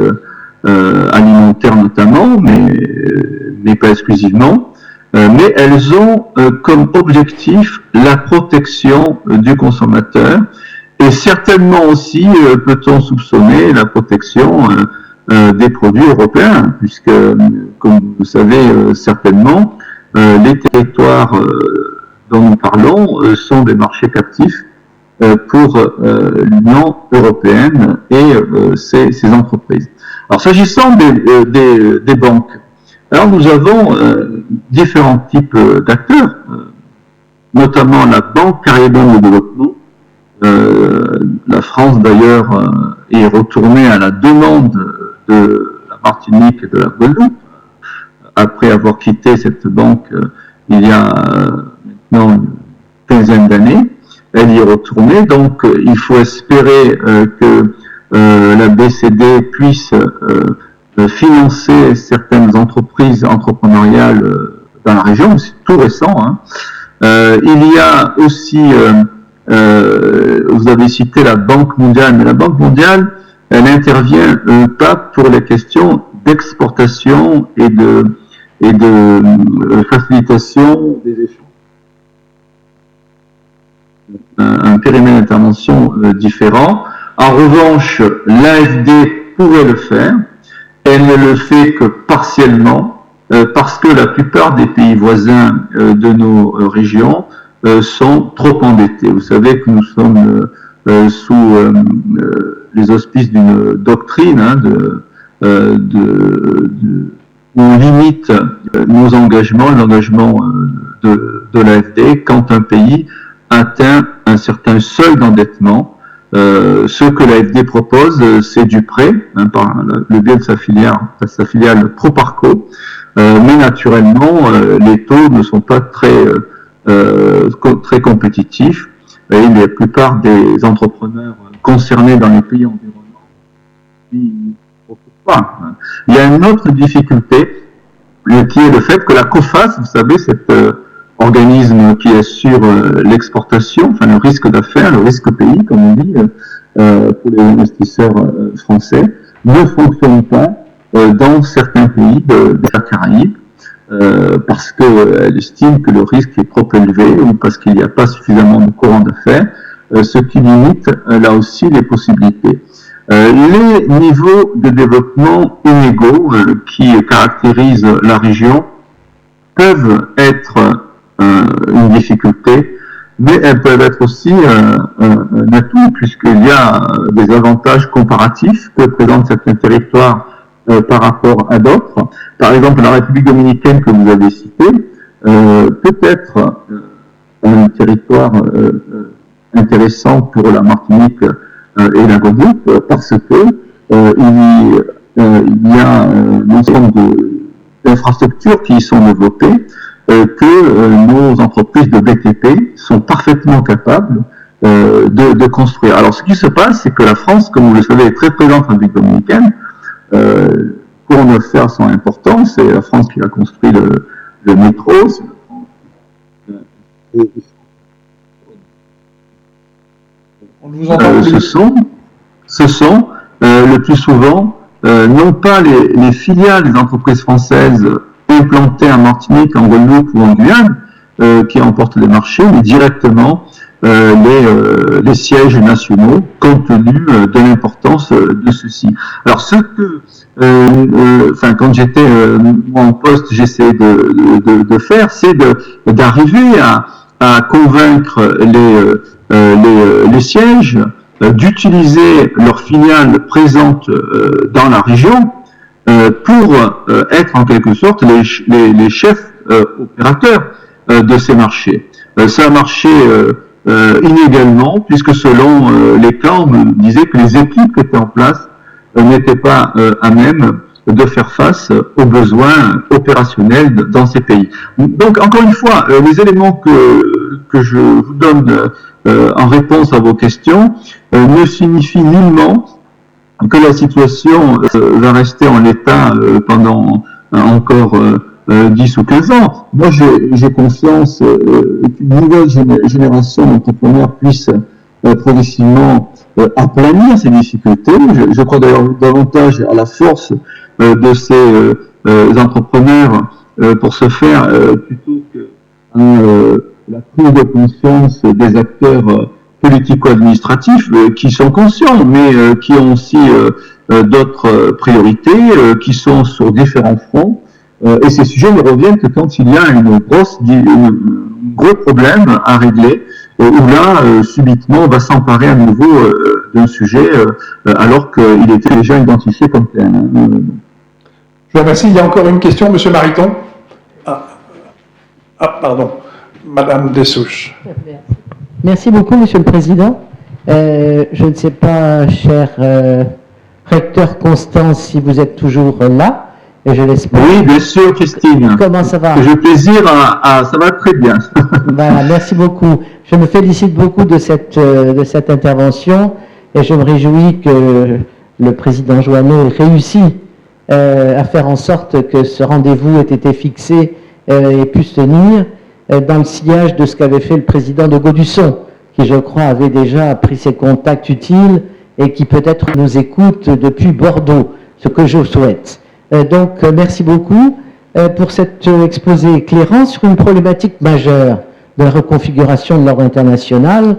alimentaires notamment, mais pas exclusivement. Mais elles ont comme objectif la protection du consommateur et certainement aussi peut-on soupçonner la protection des produits européens, puisque, comme vous le savez certainement, les territoires dont nous parlons sont des marchés captifs pour l'Union européenne et ses entreprises. Alors, s'agissant des banques, alors nous avons différents types d'acteurs, notamment la Banque caribéenne de développement. La France, d'ailleurs, est retournée à la demande de la Martinique et de la Guadeloupe, après avoir quitté cette banque il y a maintenant une quinzaine d'années. Elle y est retournée, donc il faut espérer que la BCD puisse financer certaines entreprises entrepreneuriales dans la région. C'est tout récent, hein. Il y a aussi, vous avez cité la Banque mondiale, mais la Banque mondiale, elle intervient pas pour les questions d'exportation et de facilitation des échanges. Un périmètre d'intervention différent. En revanche, l'AFD pourrait le faire. Elle ne le fait que partiellement, parce que la plupart des pays voisins de nos régions sont trop endettés. Vous savez que nous sommes sous les auspices d'une doctrine où on limite nos engagements, l'engagement de l'AFD, quand un pays atteint un certain seuil d'endettement. Ce que l'AFD propose, c'est du prêt, par le biais de sa filiale Proparco, mais naturellement, les taux ne sont pas très compétitifs, et la plupart des entrepreneurs concernés dans les pays environnants n'y profitent pas. Il y a une autre difficulté, qui est le fait que la COFACE, vous savez, cet organisme qui assure l'exportation, enfin le risque d'affaires, le risque pays, comme on dit, pour les investisseurs français, ne fonctionne pas dans certains pays de la Caraïbe, parce qu'elle estime que le risque est trop élevé ou parce qu'il n'y a pas suffisamment de courant d'affaires, ce qui limite là aussi les possibilités. Les niveaux de développement inégaux qui caractérisent la région peuvent être une difficulté, mais elles peuvent être aussi un atout, puisqu'il y a des avantages comparatifs que présentent certains territoires par rapport à d'autres. Par exemple, la République dominicaine que vous avez citée peut être un territoire intéressant pour la Martinique et la Guadeloupe, parce que il y a un ensemble d'infrastructures qui y sont développées, que nos entreprises de BTP sont parfaitement capables de construire. Alors, ce qui se passe, c'est que la France, comme vous le savez, est très présente en République dominicaine. Pour nos affaires sont importants, c'est la France qui a construit le métro. On nous entend plus. Ce sont le plus souvent non pas les filiales des entreprises françaises implantées en Martinique, en Guadeloupe ou en Guyane qui emportent les marchés, mais directement les sièges nationaux, compte tenu de l'importance de ceux-ci. Alors, ce que, quand j'étais en poste, j'essayais de faire, c'est d'arriver à convaincre les sièges d'utiliser leurs filiales présentes dans la région pour être en quelque sorte les chefs opérateurs de ces marchés. Ça a marché inégalement, puisque selon les cas, on me disait que les équipes qui étaient en place n'étaient pas à même de faire face aux besoins opérationnels dans ces pays. Donc, encore une fois, les éléments que je vous donne en réponse à vos questions ne signifient nullement que la situation va rester en l'état pendant encore 10 ou 15 ans. Moi, j'ai confiance qu'une nouvelle génération d'entrepreneurs puisse progressivement aplanir ces difficultés. Je crois d'ailleurs davantage à la force de ces entrepreneurs pour ce faire plutôt que la prise de conscience des acteurs politico-administratifs qui sont conscients, mais qui ont aussi d'autres priorités qui sont sur différents fronts. Et ces sujets ne reviennent que quand il y a un gros problème à régler, où là, subitement, on va s'emparer à nouveau d'un sujet, alors qu'il était déjà identifié comme tel. Je vous remercie. Il y a encore une question, Monsieur Mariton. Pardon. Madame Dessouches. Merci beaucoup, Monsieur le Président. Je ne sais pas, cher recteur Constant, si vous êtes toujours là, et je l'espère. Oui, bien sûr, Christine. Comment ça va? J'ai plaisir ça va très bien. Voilà, merci beaucoup. Je me félicite beaucoup de cette intervention, et je me réjouis que le président Joanneau ait réussi à faire en sorte que ce rendez-vous ait été fixé et pu se tenir dans le sillage de ce qu'avait fait le président de Gaudusson, qui, je crois, avait déjà pris ses contacts utiles et qui peut-être nous écoute depuis Bordeaux, ce que je souhaite. Donc, merci beaucoup pour cet exposé éclairant sur une problématique majeure de la reconfiguration de l'ordre international,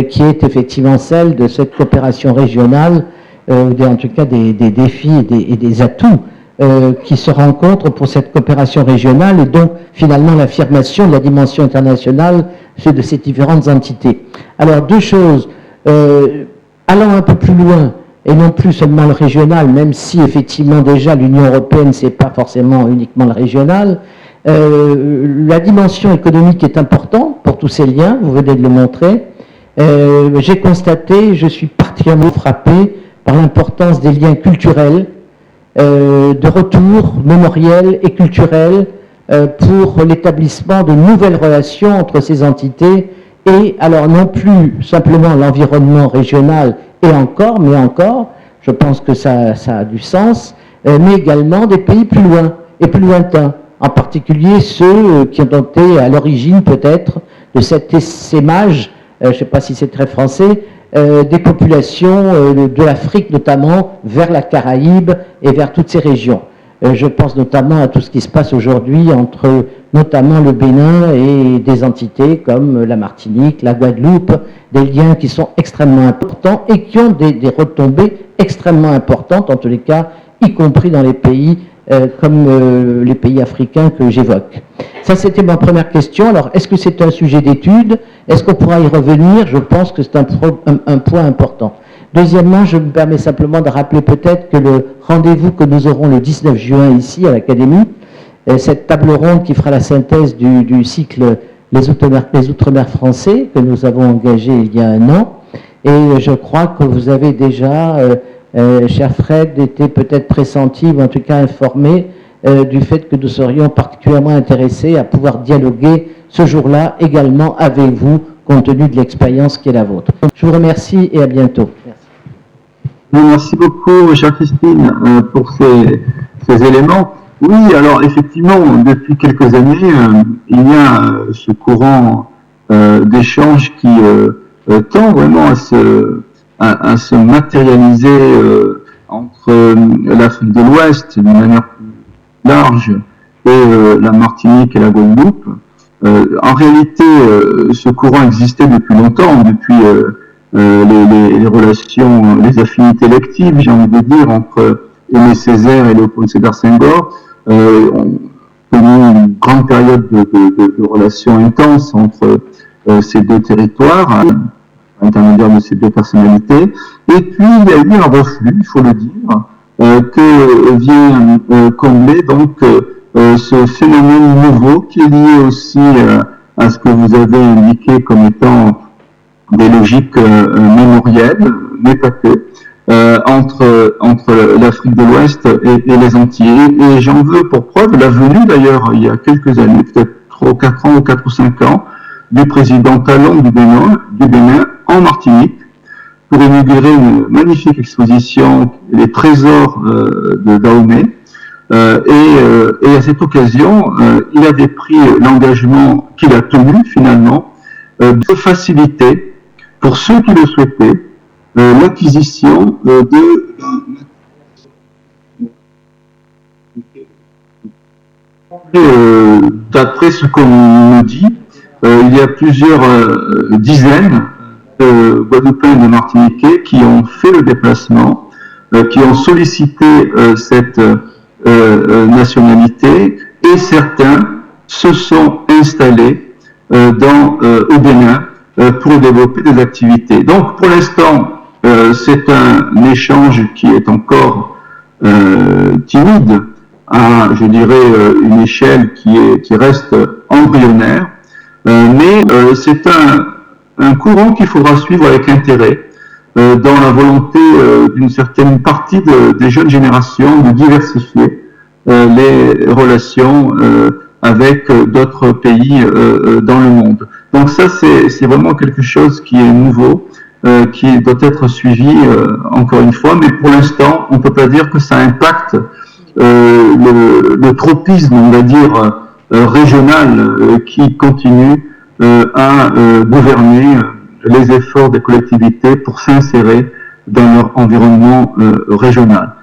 qui est effectivement celle de cette coopération régionale, en tout cas des défis et des atouts qui se rencontrent pour cette coopération régionale et donc finalement l'affirmation de la dimension internationale de ces différentes entités. Alors deux choses, allant un peu plus loin et non plus seulement le régional, même si effectivement déjà l'Union européenne c'est pas forcément uniquement le régional, la dimension économique est importante pour tous ces liens, vous venez de le montrer. J'ai constaté, je suis particulièrement frappé par l'importance des liens culturels, de retour mémoriel et culturel pour l'établissement de nouvelles relations entre ces entités et alors non plus simplement l'environnement régional mais encore, je pense que ça a du sens, mais également des pays plus loin et plus lointains, en particulier ceux qui ont été à l'origine peut-être de cet essaimage, je ne sais pas si c'est très français, des populations de l'Afrique notamment vers la Caraïbe et vers toutes ces régions. Je pense notamment à tout ce qui se passe aujourd'hui entre notamment le Bénin et des entités comme la Martinique, la Guadeloupe, des liens qui sont extrêmement importants et qui ont des retombées extrêmement importantes, en tous les cas, y compris dans les pays comme les pays africains que j'évoque. Ça, c'était ma première question. Alors, est-ce que c'est un sujet d'étude? Est-ce qu'on pourra y revenir? Je pense que c'est un point important. Deuxièmement, je me permets simplement de rappeler peut-être que le rendez-vous que nous aurons le 19 juin ici à l'Académie, cette table ronde qui fera la synthèse du cycle Les Outre-mer français que nous avons engagé il y a un an, et je crois que vous avez déjà, cher Fred, été peut-être pressenti ou en tout cas informé du fait que nous serions particulièrement intéressés à pouvoir dialoguer ce jour-là également avec vous, compte tenu de l'expérience qui est la vôtre. Je vous remercie et à bientôt. Merci beaucoup, chère Christine, pour ces éléments. Oui, alors effectivement, depuis quelques années, il y a ce courant d'échange qui tend vraiment à se matérialiser entre l'Afrique de l'Ouest, d'une manière plus large, et la Martinique et la Guadeloupe. En réalité, ce courant existait depuis longtemps, depuis les relations, les affinités électives, j'ai envie de dire, entre Aimé Césaire et Léopold Sédar Senghor, ont connu une grande période de relations intenses entre ces deux territoires, à l'intermédiaire de ces deux personnalités. Et puis, il y a eu un reflux, il faut le dire, que vient combler donc ce phénomène nouveau qui est lié aussi à ce que vous avez indiqué comme étant des logiques mémorielles, mais pas que, entre l'Afrique de l'Ouest et les Antilles. Et j'en veux pour preuve la venue d'ailleurs, il y a quelques années, peut-être 3 ou 4 ans ou 4 ou 5 ans, du président Talon du Bénin en Martinique pour inaugurer une magnifique exposition, les trésors de Dahomey. Et à cette occasion, il avait pris l'engagement qu'il a tenu finalement de faciliter, pour ceux qui le souhaitaient, l'acquisition d'après ce qu'on nous dit, il y a plusieurs dizaines de Guadeloupéens et de Martiniquais qui ont fait le déplacement qui ont sollicité cette nationalité, et certains se sont installés au Bénin pour développer des activités. Donc, pour l'instant, c'est un échange qui est encore timide, à, je dirais, une échelle qui reste embryonnaire, mais c'est un courant qu'il faudra suivre avec intérêt dans la volonté d'une certaine partie des jeunes générations de diversifier les relations avec d'autres pays dans le monde. Donc ça, c'est vraiment quelque chose qui est nouveau, qui doit être suivi encore une fois, mais pour l'instant, on ne peut pas dire que ça impacte le tropisme, on va dire, régional qui continue à gouverner les efforts des collectivités pour s'insérer dans leur environnement régional.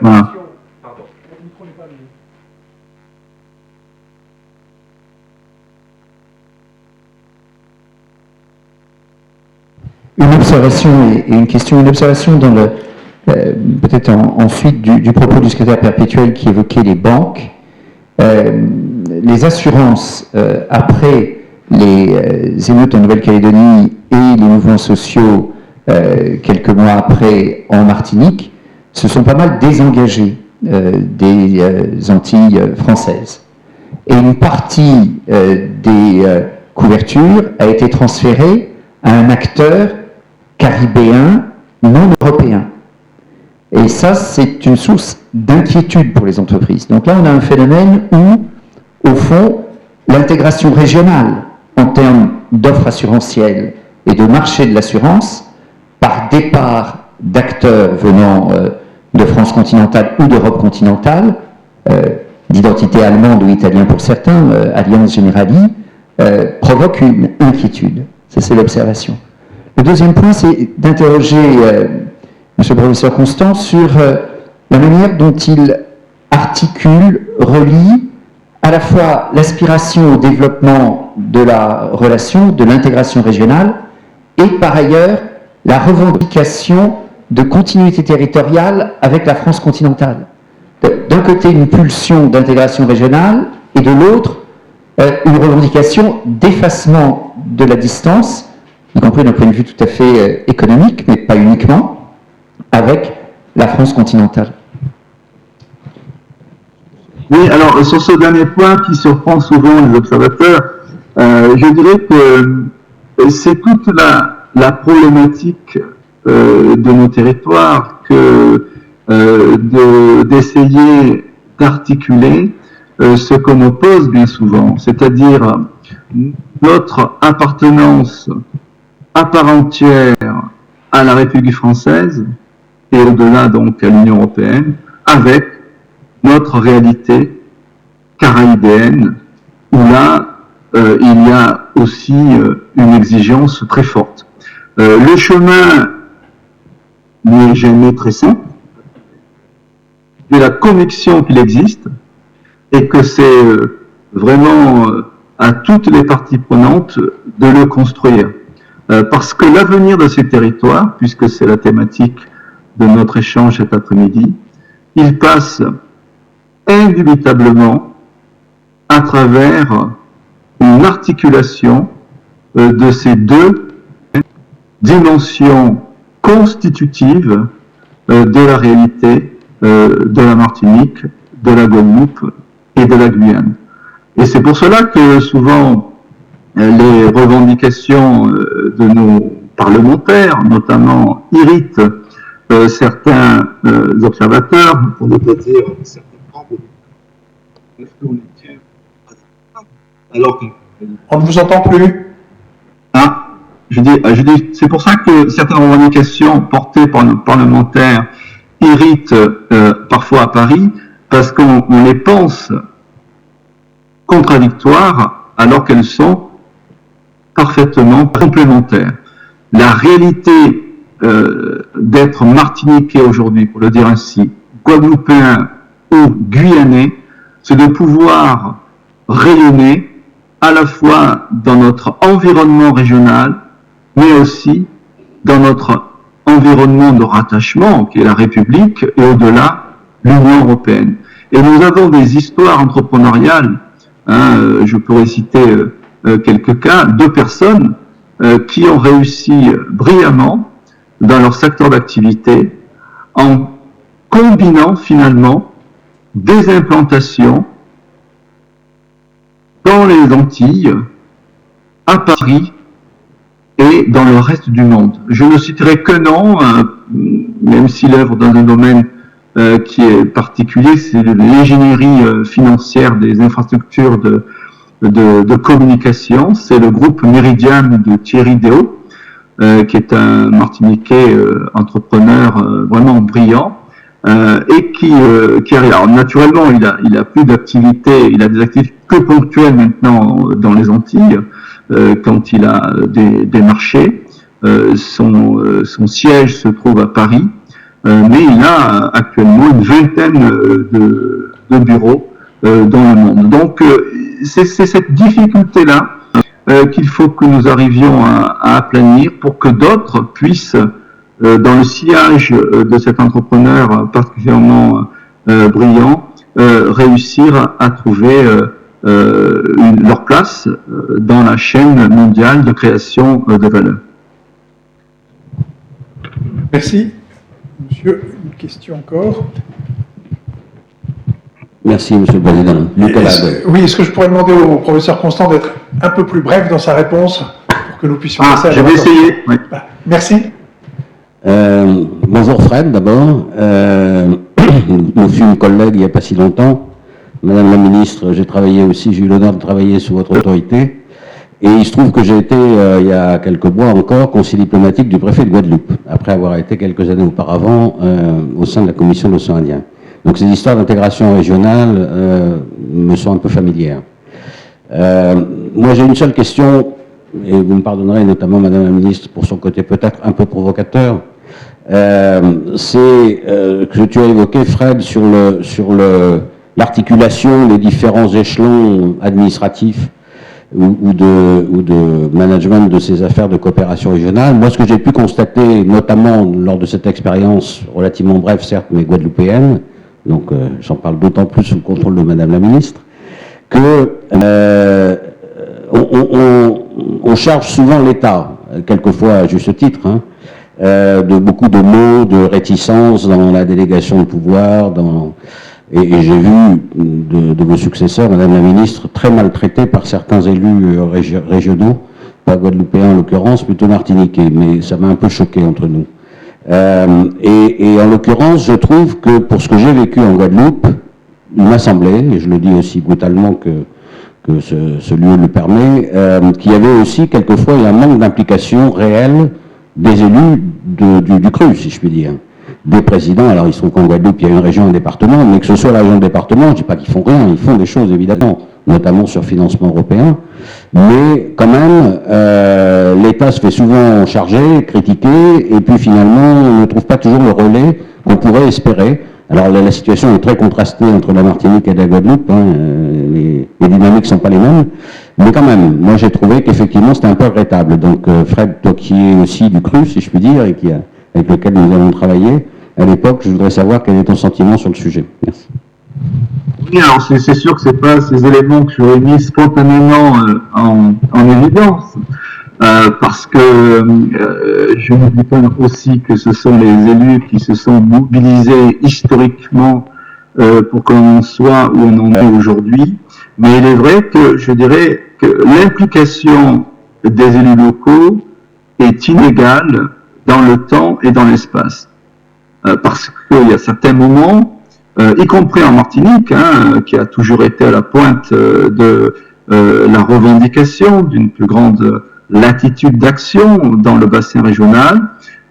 Voilà. Une observation et une question. Une observation dans le peut-être en fuite du propos du secrétaire perpétuel qui évoquait les banques. Les assurances, après les émeutes en Nouvelle-Calédonie et les mouvements sociaux quelques mois après en Martinique, se sont pas mal désengagés des Antilles françaises. Et une partie des couvertures a été transférée à un acteur caribéen non européen. Et ça, c'est une source d'inquiétude pour les entreprises. Donc là, on a un phénomène où, au fond, l'intégration régionale en termes d'offres assurantielles et de marché de l'assurance, par départ d'acteurs venant de France continentale ou d'Europe continentale, d'identité allemande ou italienne pour certains, Allianz Generali, provoque une inquiétude. Ça, c'est l'observation. Le deuxième point, c'est d'interroger Monsieur le professeur Constant sur la manière dont il articule, relie à la fois l'aspiration au développement de la relation, de l'intégration régionale, et par ailleurs la revendication de continuité territoriale avec la France continentale. D'un côté, une pulsion d'intégration régionale, et de l'autre, une revendication d'effacement de la distance, y compris d'un point de vue tout à fait économique, mais pas uniquement, avec la France continentale. Oui, alors sur ce dernier point qui surprend souvent les observateurs, je dirais que c'est toute la problématique de nos territoires que d'essayer d'articuler ce qu'on oppose bien souvent, c'est-à-dire notre appartenance à part entière à la République française et au-delà donc à l'Union européenne, avec notre réalité caraïbéenne, où là, il y a aussi une exigence très forte. Le chemin n'est jamais très simple. J'ai la conviction qu'il existe et que c'est vraiment à toutes les parties prenantes de le construire. Parce que l'avenir de ces territoires, puisque c'est la thématique de notre échange cet après-midi, il passe indubitablement à travers une articulation de ces deux dimensions constitutives de la réalité de la Martinique, de la Guadeloupe et de la Guyane. Et c'est pour cela que souvent les revendications de nos parlementaires, notamment, irritent certains observateurs, pour ne pas dire certains membres. Alors que... On ne vous entend plus. Ah, je dis, c'est pour ça que certaines revendications portées par nos parlementaires irritent parfois à Paris, parce qu'on les pense contradictoires alors qu'elles sont parfaitement complémentaires. La réalité d'être martiniquais aujourd'hui, pour le dire ainsi, guadeloupéen ou guyanais, c'est de pouvoir rayonner à la fois dans notre environnement régional, mais aussi dans notre environnement de rattachement, qui est la République, et au-delà, l'Union européenne. Et nous avons des histoires entrepreneuriales, je pourrais citer quelques cas, 2 personnes qui ont réussi brillamment dans leur secteur d'activité en combinant finalement des implantations dans les Antilles, à Paris et dans le reste du monde. Je ne citerai que non, même s'il œuvre dans un domaine qui est particulier, c'est l'ingénierie financière des infrastructures de communication. C'est le groupe Meridian de Thierry Déo, qui est un Martiniquais entrepreneur vraiment brillant, et qui arrive. Alors, naturellement, il a plus d'activités, il a des activités que ponctuelles maintenant dans les Antilles, quand il a des marchés. Son siège se trouve à Paris, mais il a actuellement une vingtaine de bureaux dans le monde. Donc, c'est cette difficulté-là qu'il faut que nous arrivions à aplanir pour que d'autres puissent, dans le sillage de cet entrepreneur particulièrement brillant, réussir à trouver leur place dans la chaîne mondiale de création de valeur. Merci. Monsieur, une question encore. Merci, Monsieur le Président. Nicolas. Oui, est-ce que je pourrais demander au professeur Constant d'être un peu plus bref dans sa réponse pour que nous puissions passer à la je vais essayer. Oui. Merci. Bonjour Fred, d'abord. Nous fûmes collègues il n'y a pas si longtemps. Madame la Ministre, j'ai eu l'honneur de travailler sous votre autorité. Et il se trouve que j'ai été, il y a quelques mois encore, conseiller diplomatique du préfet de Guadeloupe, après avoir été quelques années auparavant au sein de la Commission de l'océan Indien. Donc ces histoires d'intégration régionale me sont un peu familières. Moi j'ai une seule question, et vous me pardonnerez notamment Madame la Ministre pour son côté peut-être un peu provocateur, c'est que tu as évoqué Fred sur l'articulation des différents échelons administratifs ou de management de ces affaires de coopération régionale. Moi, ce que j'ai pu constater, notamment lors de cette expérience relativement brève, certes, mais guadeloupéenne, donc j'en parle d'autant plus sous le contrôle de Madame la Ministre, que on charge souvent l'État, quelquefois à juste titre, de beaucoup de mots, de réticences dans la délégation de pouvoir, et j'ai vu de vos successeurs, Madame la Ministre, très maltraités par certains élus régionaux, pas guadeloupéens en l'occurrence, plutôt martiniquais, mais ça m'a un peu choqué entre nous. Et en l'occurrence, je trouve que pour ce que j'ai vécu en Guadeloupe, il m'a semblé, et je le dis aussi brutalement que ce lieu le permet, qu'il y avait aussi quelquefois un manque d'implication réelle des élus du CRU, si je puis dire. Des présidents, alors il se trouve qu'en Guadeloupe, il y a une région, un département, mais que ce soit la région, le département, je ne dis pas qu'ils font rien, ils font des choses évidemment, notamment sur financement européen, mais quand même, l'État se fait souvent charger, critiquer, et puis finalement, on ne trouve pas toujours le relais qu'on pourrait espérer. Alors la situation est très contrastée entre la Martinique et la Guadeloupe, les dynamiques ne sont pas les mêmes, mais quand même, moi j'ai trouvé qu'effectivement c'était un peu regrettable. Donc Fred, toi qui es aussi du CRU, si je puis dire, et avec lequel nous avons travaillé à l'époque, je voudrais savoir quel est ton sentiment sur le sujet. Merci. Oui, alors c'est sûr que ce n'est pas ces éléments que j'aurais mis spontanément en évidence, parce que je n'oublie pas aussi que ce sont les élus qui se sont mobilisés historiquement pour qu'on soit où on en est aujourd'hui. Mais il est vrai que je dirais que l'implication des élus locaux est inégale dans le temps et dans l'espace. Parce qu'il y a certains moments, y compris en Martinique, qui a toujours été à la pointe de la revendication d'une plus grande latitude d'action dans le bassin régional,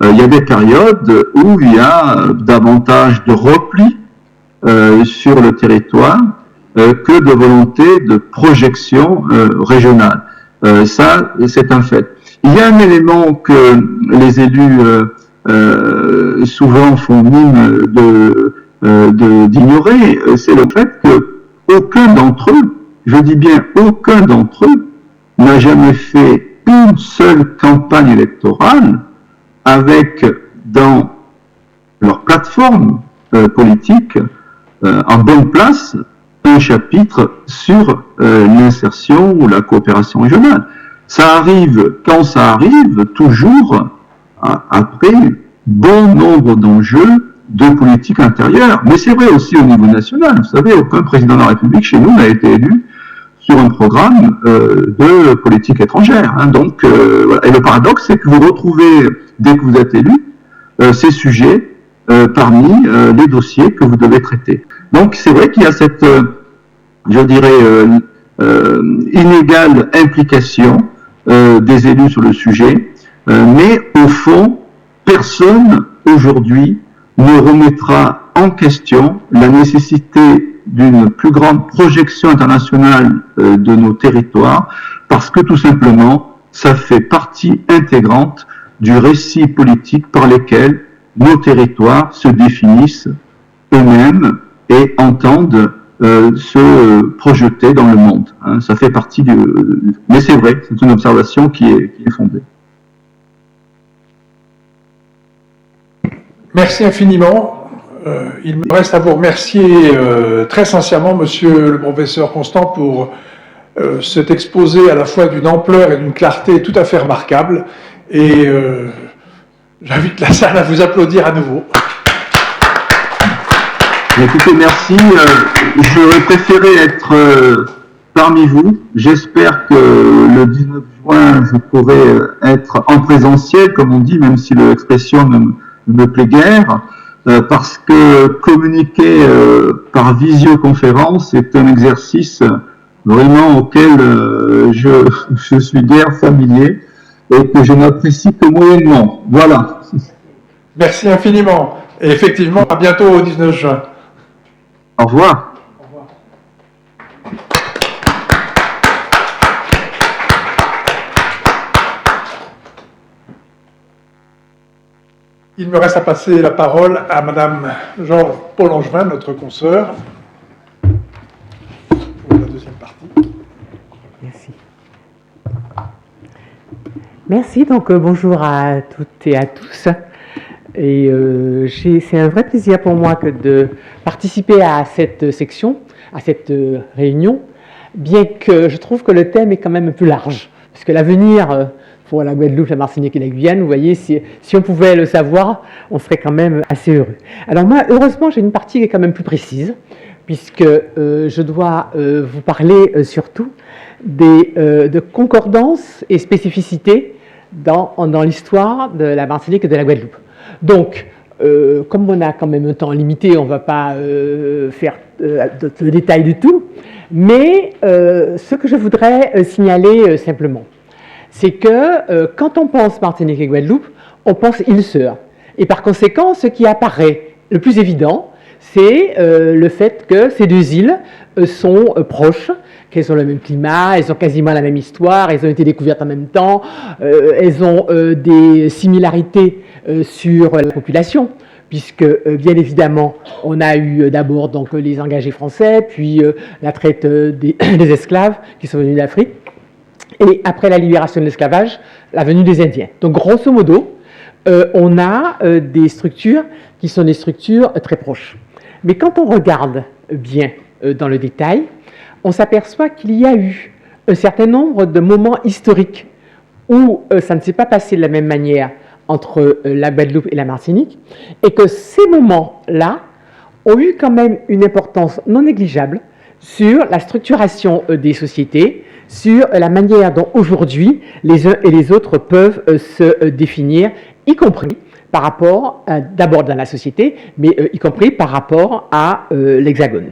il y a des périodes où il y a davantage de repli sur le territoire que de volonté de projection régionale. Ça, c'est un fait. Il y a un élément que les élus souvent font mine d'ignorer, c'est le fait que aucun d'entre eux, je dis bien aucun d'entre eux, n'a jamais fait une seule campagne électorale avec dans leur plateforme politique en bonne place un chapitre sur l'insertion ou la coopération régionale. Ça arrive, quand ça arrive, toujours après bon nombre d'enjeux de politique intérieure. Mais c'est vrai aussi au niveau national. Vous savez, aucun président de la République chez nous n'a été élu sur un programme de politique étrangère. Hein. Donc, voilà. Et le paradoxe, c'est que vous retrouvez, dès que vous êtes élu, ces sujets parmi les dossiers que vous devez traiter. Donc, c'est vrai qu'il y a cette, je dirais, inégale implication des élus sur le sujet, mais au fond, personne aujourd'hui ne remettra en question la nécessité d'une plus grande projection internationale de nos territoires, parce que tout simplement, ça fait partie intégrante du récit politique par lequel nos territoires se définissent eux-mêmes et entendent se projeter dans le monde. Hein. Ça fait partie du... Mais c'est vrai, c'est une observation qui est fondée. Merci infiniment. Il me reste à vous remercier très sincèrement, monsieur le professeur Constant, pour cet exposé à la fois d'une ampleur et d'une clarté tout à fait remarquable. Et j'invite la salle à vous applaudir à nouveau. Écoutez, merci. J'aurais préféré être parmi vous. J'espère que le 19 juin, je pourrai être en présentiel, comme on dit, même si l'expression ne me plaît guère, parce que communiquer par visioconférence est un exercice vraiment auquel je suis guère familier et que je n'apprécie que moyennement. Voilà. Merci infiniment. Et effectivement, à bientôt au 19 juin. Au revoir. Au revoir. Il me reste à passer la parole à Madame Jean-Paul Angevin, notre consoeur, pour la deuxième partie. Merci. Merci, donc bonjour à toutes et à tous. Et c'est un vrai plaisir pour moi que de participer à cette section, à cette réunion, bien que je trouve que le thème est quand même un peu large, parce que l'avenir pour la Guadeloupe, la Martinique et la Guyane, vous voyez, si on pouvait le savoir, on serait quand même assez heureux. Alors moi, heureusement, j'ai une partie qui est quand même plus précise, puisque je dois vous parler surtout de concordance et spécificité dans l'histoire de la Martinique et de la Guadeloupe. Donc, comme on a quand même un temps limité, on ne va pas faire le détail du tout, mais ce que je voudrais signaler simplement, c'est que quand on pense Martinique et Guadeloupe, on pense îles sœurs. Et par conséquent, ce qui apparaît le plus évident, c'est le fait que ces deux îles sont proches, qu'elles ont le même climat, elles ont quasiment la même histoire, elles ont été découvertes en même temps, elles ont des similarités sur la population, puisque bien évidemment, on a eu d'abord donc les engagés français, puis la traite des esclaves qui sont venus d'Afrique, et après la libération de l'esclavage, la venue des Indiens. Donc grosso modo, on a des structures qui sont des structures très proches. Mais quand on regarde bien dans le détail, on s'aperçoit qu'il y a eu un certain nombre de moments historiques où ça ne s'est pas passé de la même manière entre la Guadeloupe et la Martinique, et que ces moments-là ont eu quand même une importance non négligeable sur la structuration des sociétés, sur la manière dont aujourd'hui les uns et les autres peuvent se définir, y compris par rapport, d'abord dans la société, mais y compris par rapport à l'Hexagone.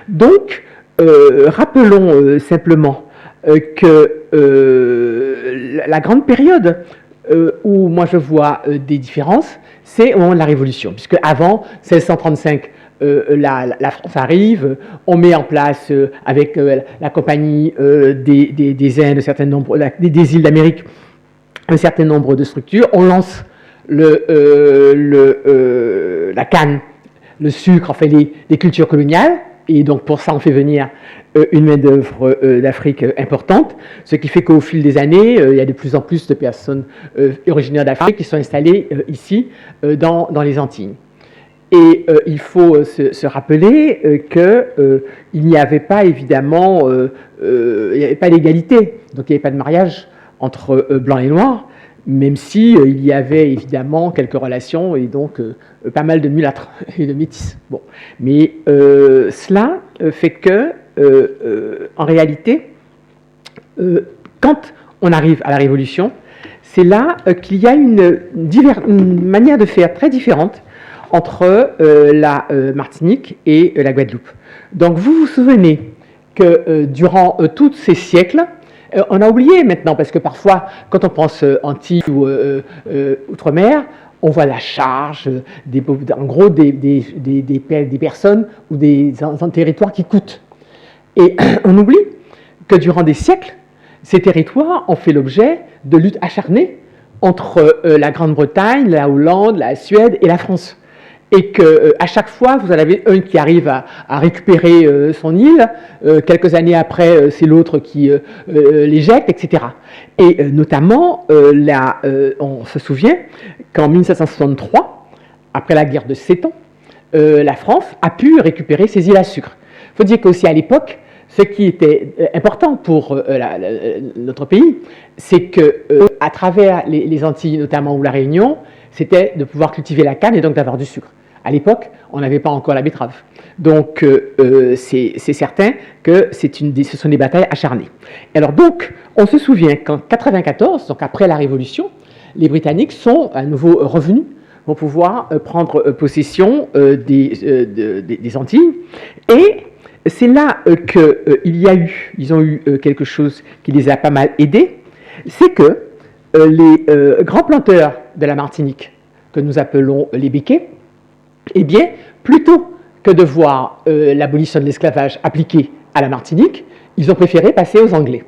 Donc, rappelons simplement que la grande période où moi je vois des différences, c'est au moment de la Révolution, puisque avant 1635, la France arrive, on met en place avec la compagnie des Indes, des îles d'Amérique, un certain nombre de structures, on lance la canne, le sucre, enfin les cultures coloniales, Et donc pour ça, on fait venir une main-d'œuvre d'Afrique importante, ce qui fait qu'au fil des années, il y a de plus en plus de personnes originaires d'Afrique qui sont installées ici, dans les Antilles. Et il faut se rappeler qu'il n'y avait pas évidemment, il n'y avait pas d'égalité, donc il n'y avait pas de mariage entre blancs et noirs, même si il y avait évidemment quelques relations et donc pas mal de mulâtres et de métis. Bon. Mais cela fait que, en réalité, quand on arrive à la Révolution, c'est là qu'il y a une manière de faire très différente entre la Martinique et la Guadeloupe. Donc vous vous souvenez que durant tous ces siècles, on a oublié maintenant, parce que parfois, quand on pense Antilles ou Outre-mer, on voit la charge, en gros des personnes ou des territoires qui coûtent. Et on oublie que durant des siècles, ces territoires ont fait l'objet de luttes acharnées entre la Grande-Bretagne, la Hollande, la Suède et la France. Et qu'à chaque fois, vous en avez un qui arrive à récupérer son île, quelques années après, c'est l'autre qui l'éjecte, etc. Et notamment, on se souvient qu'en 1763, après la guerre de 7 ans, la France a pu récupérer ses îles à sucre. Il faut dire qu'aussi à l'époque, ce qui était important pour notre pays, c'est qu'à travers les Antilles, notamment, ou la Réunion, c'était de pouvoir cultiver la canne et donc d'avoir du sucre. À l'époque, on n'avait pas encore la betterave. Donc, c'est certain que ce sont des batailles acharnées. Alors donc, on se souvient qu'en 1994, donc après la Révolution, les Britanniques sont à nouveau revenus pour pouvoir prendre possession des Antilles. Et c'est là qu'ils ont eu quelque chose qui les a pas mal aidés, c'est que les grands planteurs de la Martinique, que nous appelons les béquets, eh bien, plutôt que de voir l'abolition de l'esclavage appliquée à la Martinique, ils ont préféré passer aux Anglais.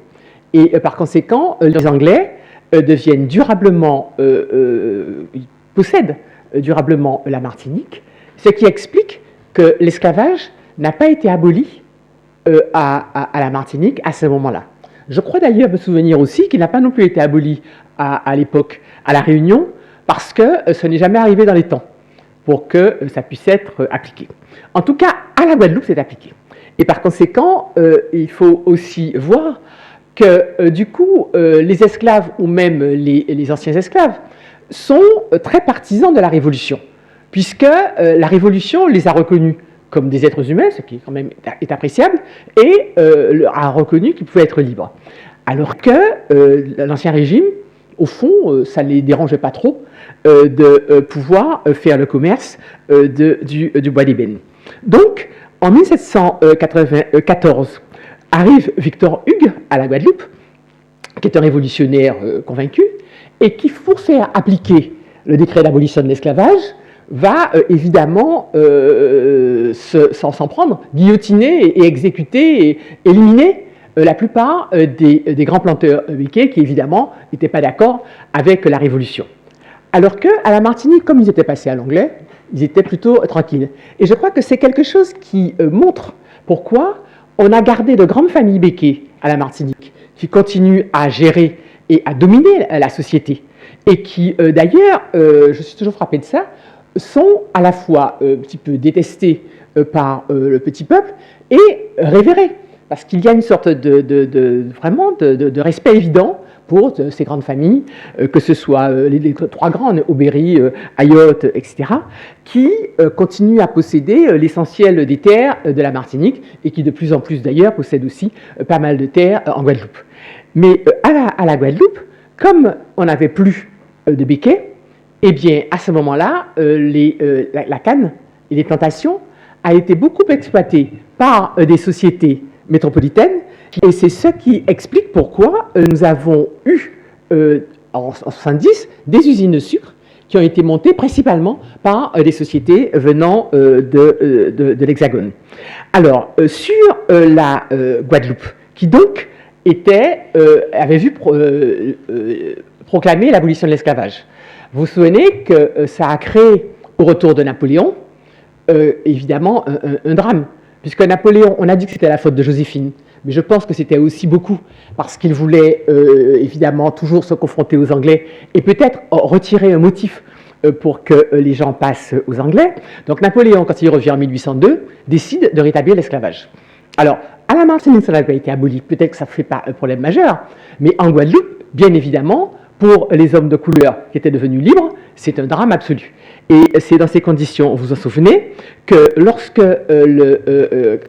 Et par conséquent, les Anglais deviennent durablement, ils possèdent durablement la Martinique, ce qui explique que l'esclavage n'a pas été aboli à la Martinique à ce moment-là. Je crois d'ailleurs me souvenir aussi qu'il n'a pas non plus été aboli à l'époque à La Réunion, parce que ce n'est jamais arrivé dans les temps pour que ça puisse être appliqué. En tout cas, à la Guadeloupe, c'est appliqué. Et par conséquent, il faut aussi voir que du coup, les esclaves ou même les anciens esclaves sont très partisans de la Révolution, puisque la Révolution les a reconnus comme des êtres humains, ce qui quand même est appréciable, et a reconnu qu'ils pouvaient être libres. Alors que l'Ancien Régime, au fond, ça ne les dérangeait pas trop de pouvoir faire le commerce du bois d'ébène. Donc, en 1794, arrive Victor Hugues à la Guadeloupe, qui est un révolutionnaire convaincu, et qui, pour faire appliquer le décret d'abolition de l'esclavage, va évidemment s'en prendre, guillotiner et exécuter et éliminer la plupart des grands planteurs béquets qui, évidemment, n'étaient pas d'accord avec la Révolution. Alors qu'à la Martinique, comme ils étaient passés à l'anglais, ils étaient plutôt tranquilles. Et je crois que c'est quelque chose qui montre pourquoi on a gardé de grandes familles béquets à la Martinique, qui continuent à gérer et à dominer la société, et qui, d'ailleurs, je suis toujours frappé de ça, sont à la fois un petit peu détestés par le petit peuple et révérés. Parce qu'il y a une sorte de respect évident pour ces grandes familles, que ce soit les trois grandes, Aubéry, Ayotte, etc., qui continuent à posséder l'essentiel des terres de la Martinique et qui de plus en plus d'ailleurs possèdent aussi pas mal de terres en Guadeloupe. Mais à la Guadeloupe, comme on n'avait plus de béquets, eh bien à ce moment-là, la canne et les plantations a été beaucoup exploitée par des sociétés métropolitaine, et c'est ce qui explique pourquoi nous avons eu en 1970 des usines de sucre qui ont été montées principalement par des sociétés venant de l'Hexagone. Alors, sur la Guadeloupe, qui donc avait vu proclamer l'abolition de l'esclavage. Vous vous souvenez que ça a créé, au retour de Napoléon, évidemment un drame, puisque Napoléon, on a dit que c'était la faute de Joséphine, mais je pense que c'était aussi beaucoup parce qu'il voulait évidemment toujours se confronter aux Anglais et peut-être retirer un motif pour que les gens passent aux Anglais. Donc Napoléon, quand il revient en 1802, décide de rétablir l'esclavage. Alors, à la Martinique, ça n'a pas été aboli, peut-être que ça ne fait pas un problème majeur, mais en Guadeloupe, bien évidemment, pour les hommes de couleur qui étaient devenus libres, c'est un drame absolu. Et c'est dans ces conditions, vous vous en souvenez, que lorsque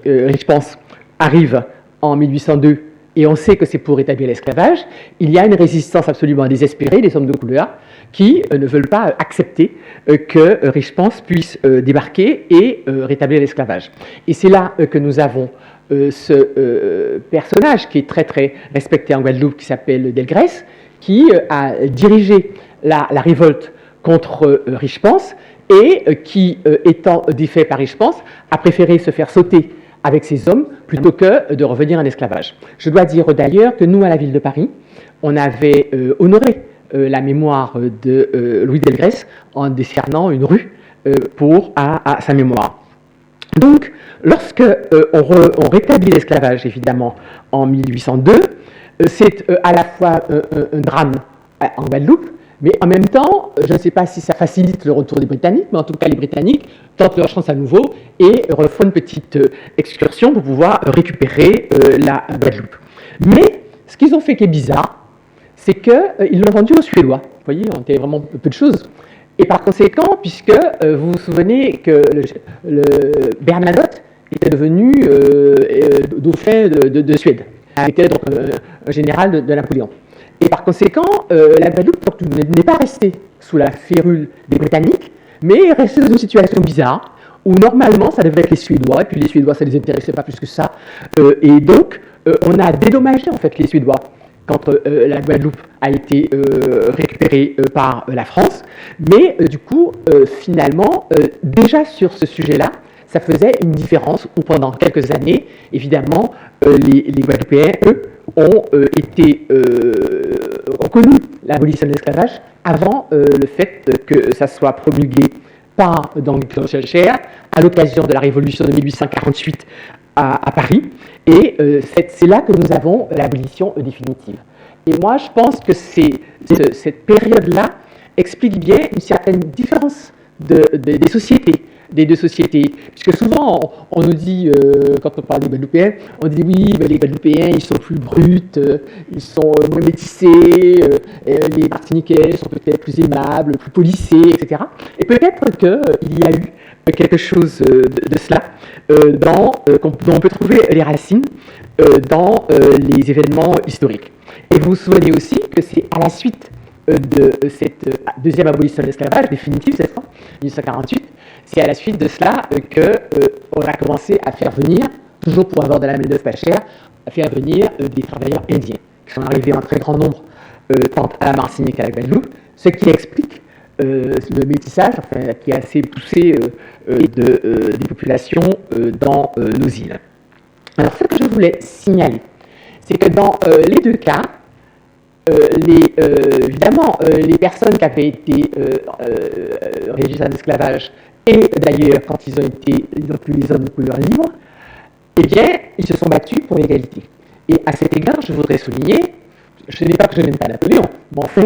Richepense arrive en 1802, et on sait que c'est pour rétablir l'esclavage, il y a une résistance absolument désespérée des hommes de couleur qui ne veulent pas accepter que Richepense puisse débarquer et rétablir l'esclavage. Et c'est là que nous avons ce personnage qui est très très respecté en Guadeloupe, qui s'appelle Delgrès, qui a dirigé la révolte contre Richepense et qui, étant défait par Richepense, a préféré se faire sauter avec ses hommes plutôt que de revenir en esclavage. Je dois dire d'ailleurs que nous, à la ville de Paris, on avait honoré la mémoire de Louis Delgrès en décernant une rue à sa mémoire. Donc, lorsque on rétablit l'esclavage, évidemment, en 1802, c'est à la fois un drame en Guadeloupe, mais en même temps, je ne sais pas si ça facilite le retour des Britanniques, mais en tout cas, les Britanniques tentent leur chance à nouveau et refont une petite excursion pour pouvoir récupérer la Guadeloupe. Mais ce qu'ils ont fait qui est bizarre, c'est qu'ils l'ont vendu aux Suédois. Vous voyez, on était vraiment peu de choses. Et par conséquent, puisque vous vous souvenez que le Bernadotte était devenu dauphin de Suède, était donc un général de Napoléon. Et par conséquent, la Guadeloupe n'est pas restée sous la férule des Britanniques, mais est restée dans une situation bizarre, où normalement ça devait être les Suédois, et puis les Suédois ça ne les intéressait pas plus que ça. Et donc, on a dédommagé en fait les Suédois quand la Guadeloupe a été récupérée par la France. Mais du coup, finalement, déjà sur ce sujet-là, ça faisait une différence où pendant quelques années, évidemment, les Guadeloupéens, eux, ont connu l'abolition de l'esclavage avant le fait que ça soit promulgué par Danton Schœlcher à l'occasion de la Révolution de 1848 à Paris. Et c'est là que nous avons l'abolition définitive. Et moi, je pense que cette période-là explique bien une certaine différence des sociétés, des deux sociétés. Puisque souvent, on nous dit, quand on parle des Guadeloupéens, on dit oui, mais les Guadeloupéens, ils sont plus bruts, ils sont moins métissés, les Martiniquais sont peut-être plus aimables, plus polissés, etc. Et peut-être qu'il y a eu quelque chose de cela dont on peut trouver les racines dans les événements historiques. Et vous vous souvenez aussi que c'est à la suite de cette deuxième abolition de l'esclavage définitive, cette fois, 1848, c'est à la suite de cela qu'on a commencé à faire venir, toujours pour avoir de la main-d'œuvre pas chère, à faire venir des travailleurs indiens, qui sont arrivés en très grand nombre, tant à la Martinique qu'à la Guadeloupe, ce qui explique le métissage, enfin, qui est assez poussé des populations dans nos îles. Alors, ce que je voulais signaler, c'est que dans les deux cas, évidemment, les personnes qui avaient été régies à l'esclavage, et d'ailleurs, quand ils ont pu les hommes de couleur libres, eh bien, ils se sont battus pour l'égalité. Et à cet égard, je voudrais souligner, je ne dis pas que je n'aime pas Napoléon, mais enfin,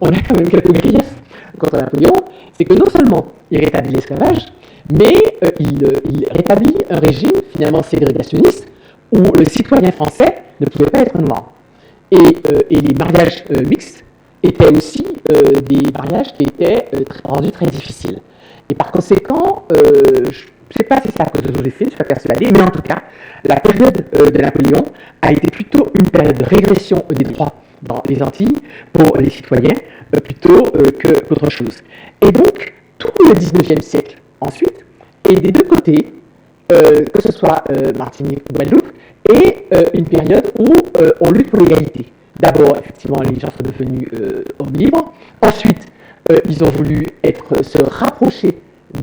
on a quand même quelques griefs contre Napoléon, c'est que non seulement il rétablit l'esclavage, mais il rétablit un régime finalement ségrégationniste où le citoyen français ne pouvait pas être noir. Et les mariages mixtes étaient aussi des mariages qui étaient rendus très difficiles. Et par conséquent, je ne sais pas si c'est à cause de Joséphine, je suis pas persuadé, mais en tout cas, la période de Napoléon a été plutôt une période de régression des droits dans les Antilles pour les citoyens, plutôt qu'autre chose. Et donc, tout le 19e siècle, ensuite, et des deux côtés, que ce soit Martinique ou Guadeloupe, et une période où on lutte pour l'égalité. D'abord, effectivement, les gens sont devenus hommes libres. Ensuite, ils ont voulu se rapprocher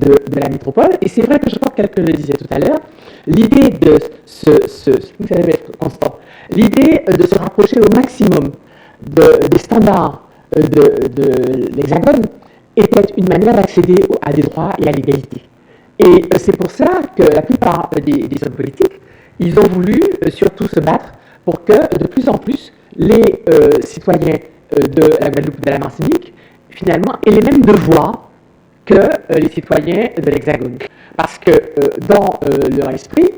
de la métropole. Et c'est vrai que je crois que quelqu'un le disait tout à l'heure, l'idée de l'idée de se rapprocher au maximum des standards de l'Hexagone était une manière d'accéder à des droits et à l'égalité. Et c'est pour ça que la plupart des hommes politiques, ils ont voulu surtout se battre pour que de plus en plus les citoyens de la Guadeloupe et de la Martinique, finalement, aient les mêmes devoirs que les citoyens de l'Hexagone. Parce que dans leur esprit,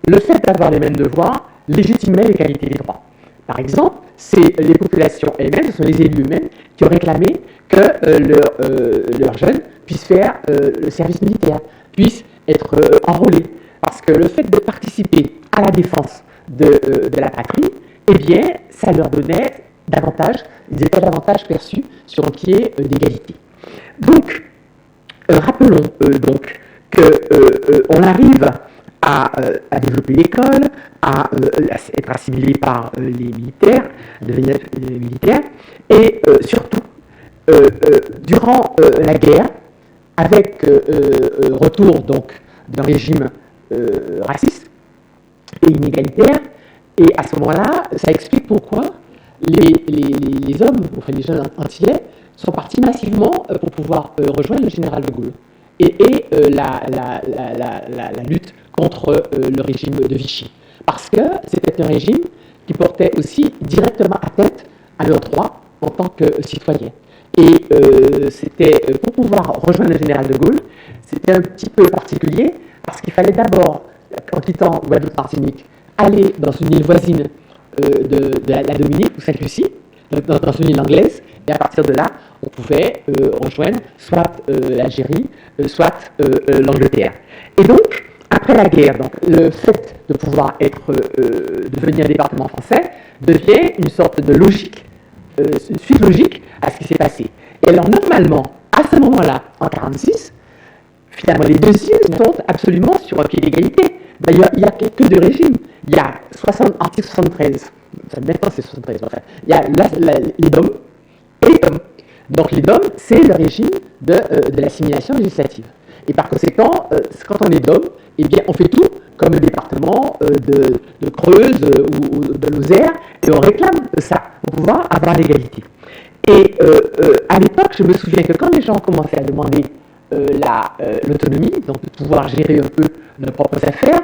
le fait d'avoir les mêmes devoirs légitimait l'égalité des droits. Par exemple, c'est les populations elles-mêmes, ce sont les élus eux-mêmes qui ont réclamé que leurs jeunes puissent faire le service militaire, puissent être enrôlés. Parce que le fait de participer à la défense de la patrie, eh bien, ça leur donnait davantage, ils étaient davantage perçus sur un pied d'égalité. Donc, rappelons donc qu'on arrive à développer l'école, à être assimilé par les militaires, devenir militaire, et surtout, durant la guerre, avec retour donc d'un régime raciste et inégalitaire, et à ce moment-là, ça explique pourquoi les hommes, enfin les jeunes antillais, sont partis massivement pour pouvoir rejoindre le général de Gaulle et la lutte contre le régime de Vichy. Parce que c'était un régime qui portait aussi directement atteinte à leurs droits en tant que citoyens. Et c'était pour pouvoir rejoindre le général de Gaulle, c'était un petit peu particulier parce qu'il fallait d'abord, en quittant Guadeloupe-Martinique, aller dans une île voisine de la Dominique ou Sainte-Lucie, dans une île anglaise, et à partir de là, on pouvait rejoindre soit l'Algérie, soit l'Angleterre. Et donc, après la guerre, donc, le fait de pouvoir devenir département français devient une sorte de logique, une suite logique à ce qui s'est passé. Et alors, normalement, à ce moment-là, en 1946, finalement, les deux îles sont absolument sur un pied d'égalité. D'ailleurs, il n'y a que deux régimes. Il y a article 73, maintenant c'est 73, enfin, il y a les DOM et les DOM. Donc les DOM, c'est le régime de l'assimilation législative. Et par conséquent, quand on est DOM, eh bien, on fait tout comme le département de Creuse ou de Lozère, et on réclame ça pour pouvoir avoir l'égalité. Et à l'époque, je me souviens que quand les gens commençaient à demander l'autonomie, donc de pouvoir gérer un peu nos propres affaires,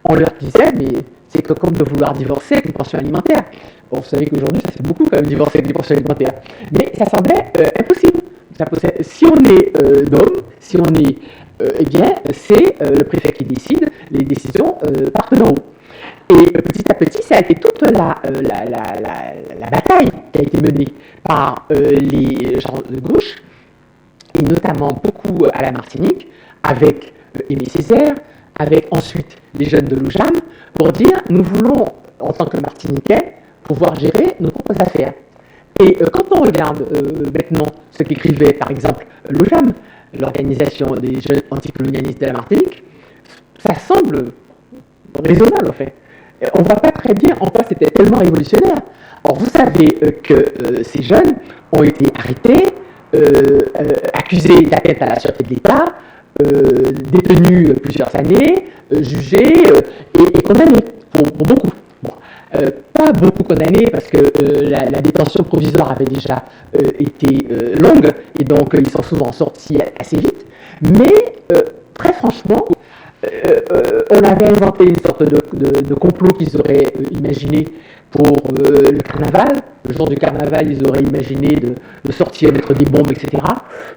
on leur disait, mais c'est comme de vouloir divorcer avec une pension alimentaire. Bon, vous savez qu'aujourd'hui, ça fait beaucoup quand même divorcer avec des pensions alimentaires. Mais ça semblait impossible. Si on est d'homme, si on est... eh bien, c'est le préfet qui décide, les décisions partent d'en haut. Et petit à petit, ça a été toute la bataille qui a été menée par les gens de gauche, et notamment beaucoup à la Martinique, avec Aimé Césaire, avec ensuite les jeunes de l'OJAM, pour dire nous voulons, en tant que Martiniquais, pouvoir gérer nos propres affaires. Et quand on regarde maintenant ce qu'écrivait par exemple l'OJAM, l'Organisation des jeunes anticolonialistes de la Martinique, ça semble raisonnable en fait. On ne voit pas très bien en quoi c'était tellement révolutionnaire. Or vous savez que ces jeunes ont été arrêtés, accusés d'atteinte à la sûreté de l'État, détenus plusieurs années, jugés et condamnés pour beaucoup. Bon, pas beaucoup condamnés parce que la détention provisoire avait déjà été longue et donc ils sont souvent sortis assez vite. Mais très franchement, on avait inventé une sorte de complot qu'ils auraient imaginé pour le carnaval. Le jour du carnaval, ils auraient imaginé de sortir, mettre des bombes, etc.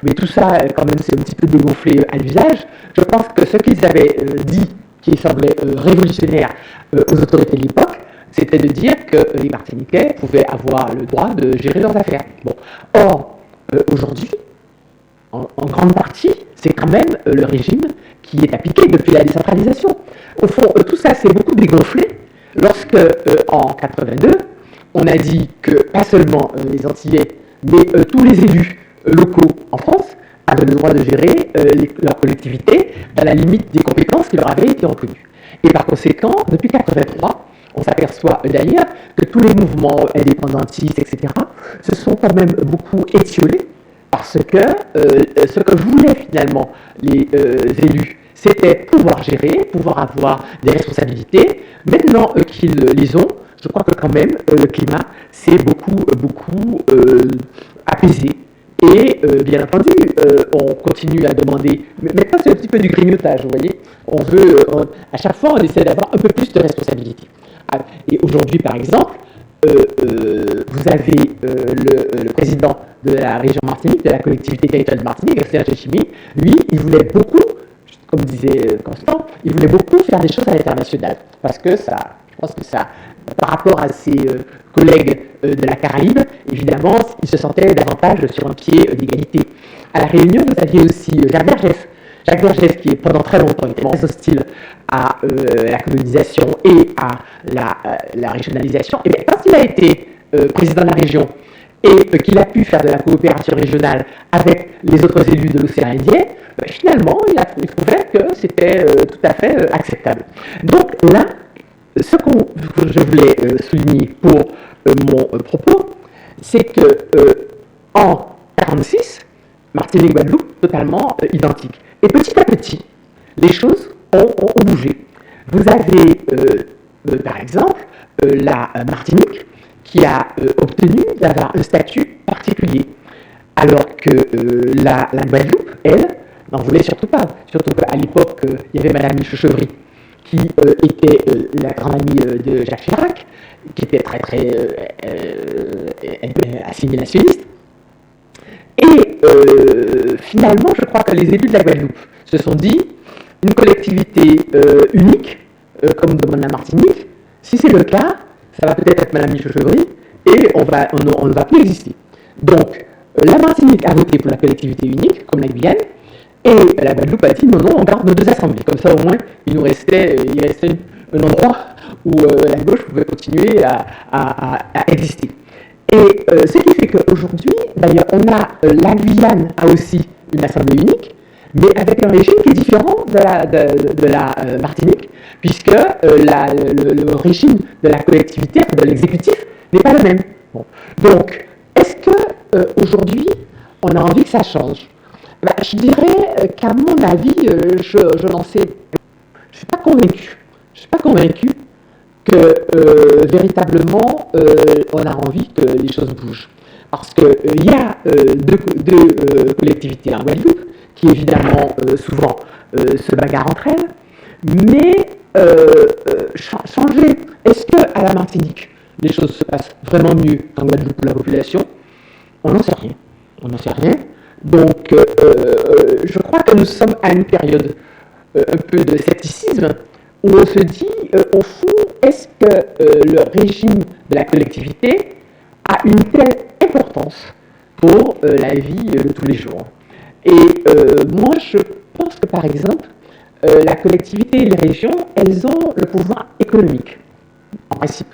Mais tout ça, quand même, c'est un petit peu dégonflé à l'usage. Je pense que ce qu'ils avaient dit, qui semblait révolutionnaire aux autorités de l'époque, c'était de dire que les Martiniquais pouvaient avoir le droit de gérer leurs affaires. Bon. Or, aujourd'hui, en grande partie, c'est quand même le régime qui est appliqué depuis la décentralisation. Au fond, tout ça s'est beaucoup dégonflé lorsque, en 82, on a dit que pas seulement les Antillais, mais tous les élus locaux en France avaient le droit de gérer leur collectivité dans la limite des compétences qui leur avaient été reconnues. Et par conséquent, depuis 83, on s'aperçoit d'ailleurs que tous les mouvements indépendantistes, etc., se sont quand même beaucoup étiolés parce que ce que voulaient finalement les élus, c'était pouvoir gérer, pouvoir avoir des responsabilités. Maintenant qu'ils les ont, je crois que quand même le climat s'est beaucoup apaisé. Et bien entendu, on continue à demander, mais maintenant c'est un petit peu du grignotage, vous voyez. On veut, à chaque fois, on essaie d'avoir un peu plus de responsabilité. Et aujourd'hui, par exemple, vous avez le président de la région Martinique, de la collectivité territoriale de Martinique, Serge Chimi. Lui, il voulait beaucoup, comme disait Constant, il voulait beaucoup faire des choses à l'international. Parce que ça, je pense que ça, par rapport à ses collègues de la Caraïbe, évidemment, il se sentait davantage sur un pied d'égalité. À La Réunion, vous aviez aussi Jacques Vergès. Jacques Vergès, qui pendant très longtemps était très hostile à la colonisation et à la régionalisation, et bien, quand il a été président de la région et qu'il a pu faire de la coopération régionale avec les autres élus de l'océan Indien, finalement, il trouvait que c'était tout à fait acceptable. Donc là, ce que je voulais souligner pour mon propos, c'est que en 1946, Martinique et Guadeloupe, totalement identiques. Et petit à petit, les choses ont bougé. Vous avez, par exemple, la Martinique qui a obtenu d'avoir un statut particulier, alors que la Guadeloupe, elle, n'en voulait surtout pas. Surtout qu'à l'époque, il y avait Madame Michel-Chevry, qui était la grande amie de Jacques Chirac, qui était très assimilationniste. Et finalement, je crois que les élus de la Guadeloupe se sont dit, une collectivité unique, comme demande la Martinique, si c'est le cas, ça va peut-être être Madame Michel-Chevry, et on ne va plus exister. Donc, la Martinique a voté pour la collectivité unique, comme la Guyane, et la Guadeloupe a dit non, on garde nos deux assemblées. Comme ça, au moins, il restait un endroit où la gauche pouvait continuer à exister. Et ce qui fait qu'aujourd'hui, d'ailleurs, la Guyane a aussi une assemblée unique, mais avec un régime qui est différent de la Martinique, puisque le régime de la collectivité, de l'exécutif, n'est pas le même. Bon. Donc, est-ce qu'aujourd'hui, on a envie que ça change? Je dirais qu'à mon avis, je n'en sais. Je ne suis pas convaincu. Je ne suis pas convaincu que véritablement on a envie que les choses bougent. Parce qu'il y a deux collectivités en Guadeloupe qui évidemment souvent se bagarrent entre elles, mais changer, est-ce qu'à la Martinique les choses se passent vraiment mieux qu'en Guadeloupe pour la population? On n'en sait rien. On n'en sait rien. Donc je crois que nous sommes à une période un peu de scepticisme, où on se dit, au fond, est-ce que le régime de la collectivité a une telle importance pour la vie de tous les jours? Et moi, je pense que, par exemple, la collectivité et les régions, elles ont le pouvoir économique, en principe.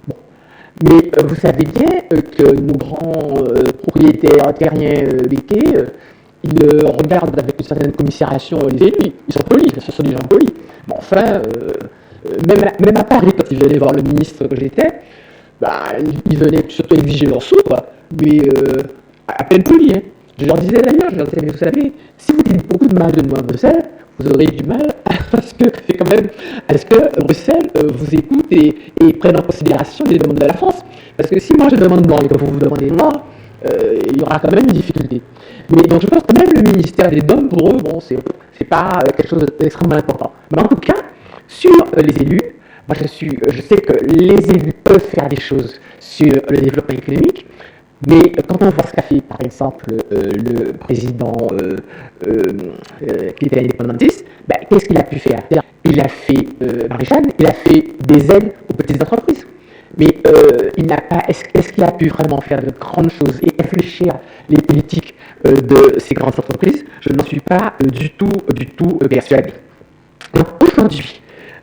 Bon. Mais vous savez bien que nos grands propriétaires terriens béquets, ils regardent avec une certaine commisération les élus. Ils sont polis, ce sont des gens polis. Bon, enfin, même à Paris, quand ils venaient voir le ministre que j'étais, ils venaient surtout exiger leur sous, quoi. Mais à peine polis. Hein. Je leur disais d'ailleurs, mais vous savez, si vous dites beaucoup de mal de moi à Bruxelles, vous aurez du mal parce que c'est quand même, est-ce que Bruxelles vous écoute et prenne en considération les demandes de la France? Parce que si moi je demande moi et que vous demandez moi, il y aura quand même une difficulté. Mais donc je pense que même le ministère des Dômes, pour eux, bon, c'est pas quelque chose d'extrêmement important. Mais en tout cas, sur les élus, moi je sais que les élus peuvent faire des choses sur le développement économique, mais quand on voit ce qu'a fait, par exemple, le président qui était indépendantiste, qu'est-ce qu'il a pu faire? Il a fait, Maréchal, il a fait des aides aux petites entreprises. Mais il n'a pas. Est-ce qu'il a pu vraiment faire de grandes choses et réfléchir les politiques de ces grandes entreprises? Je n'en suis pas du tout persuadé. Donc aujourd'hui,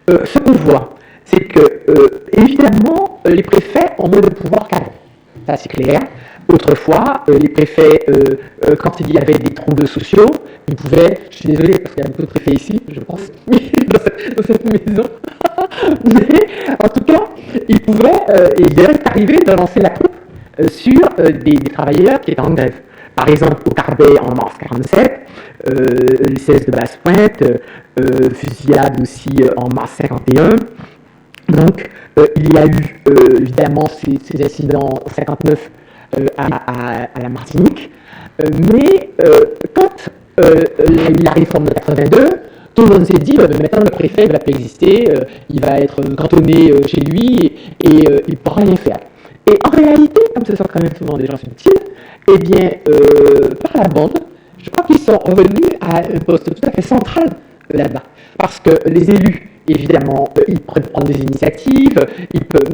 ce qu'on voit, c'est que évidemment les préfets ont moins de pouvoir qu'avant. Ça c'est clair. Autrefois, les préfets, quand il y avait des troubles sociaux, ils pouvaient. Je suis désolé parce qu'il y a beaucoup de préfets ici, je pense, dans cette maison. Mais en tout cas, il est arrivé de lancer la troupe sur des travailleurs qui étaient en grève. Par exemple, au Carbet en mars 1947, le 16 de Basse-Pointe, fusillade aussi en mars 1951. Donc, il y a eu évidemment ces incidents en 1959 à la Martinique. Mais quand il y a eu la réforme de 82, tout le monde s'est dit, maintenant le préfet ne va plus exister, il va être cantonné chez lui et il ne pourra rien faire. Et en réalité, comme ce sont quand même souvent des gens subtils, eh bien, par la bande, je crois qu'ils sont revenus à un poste tout à fait central là-bas. Parce que les élus, évidemment, ils peuvent prendre des initiatives,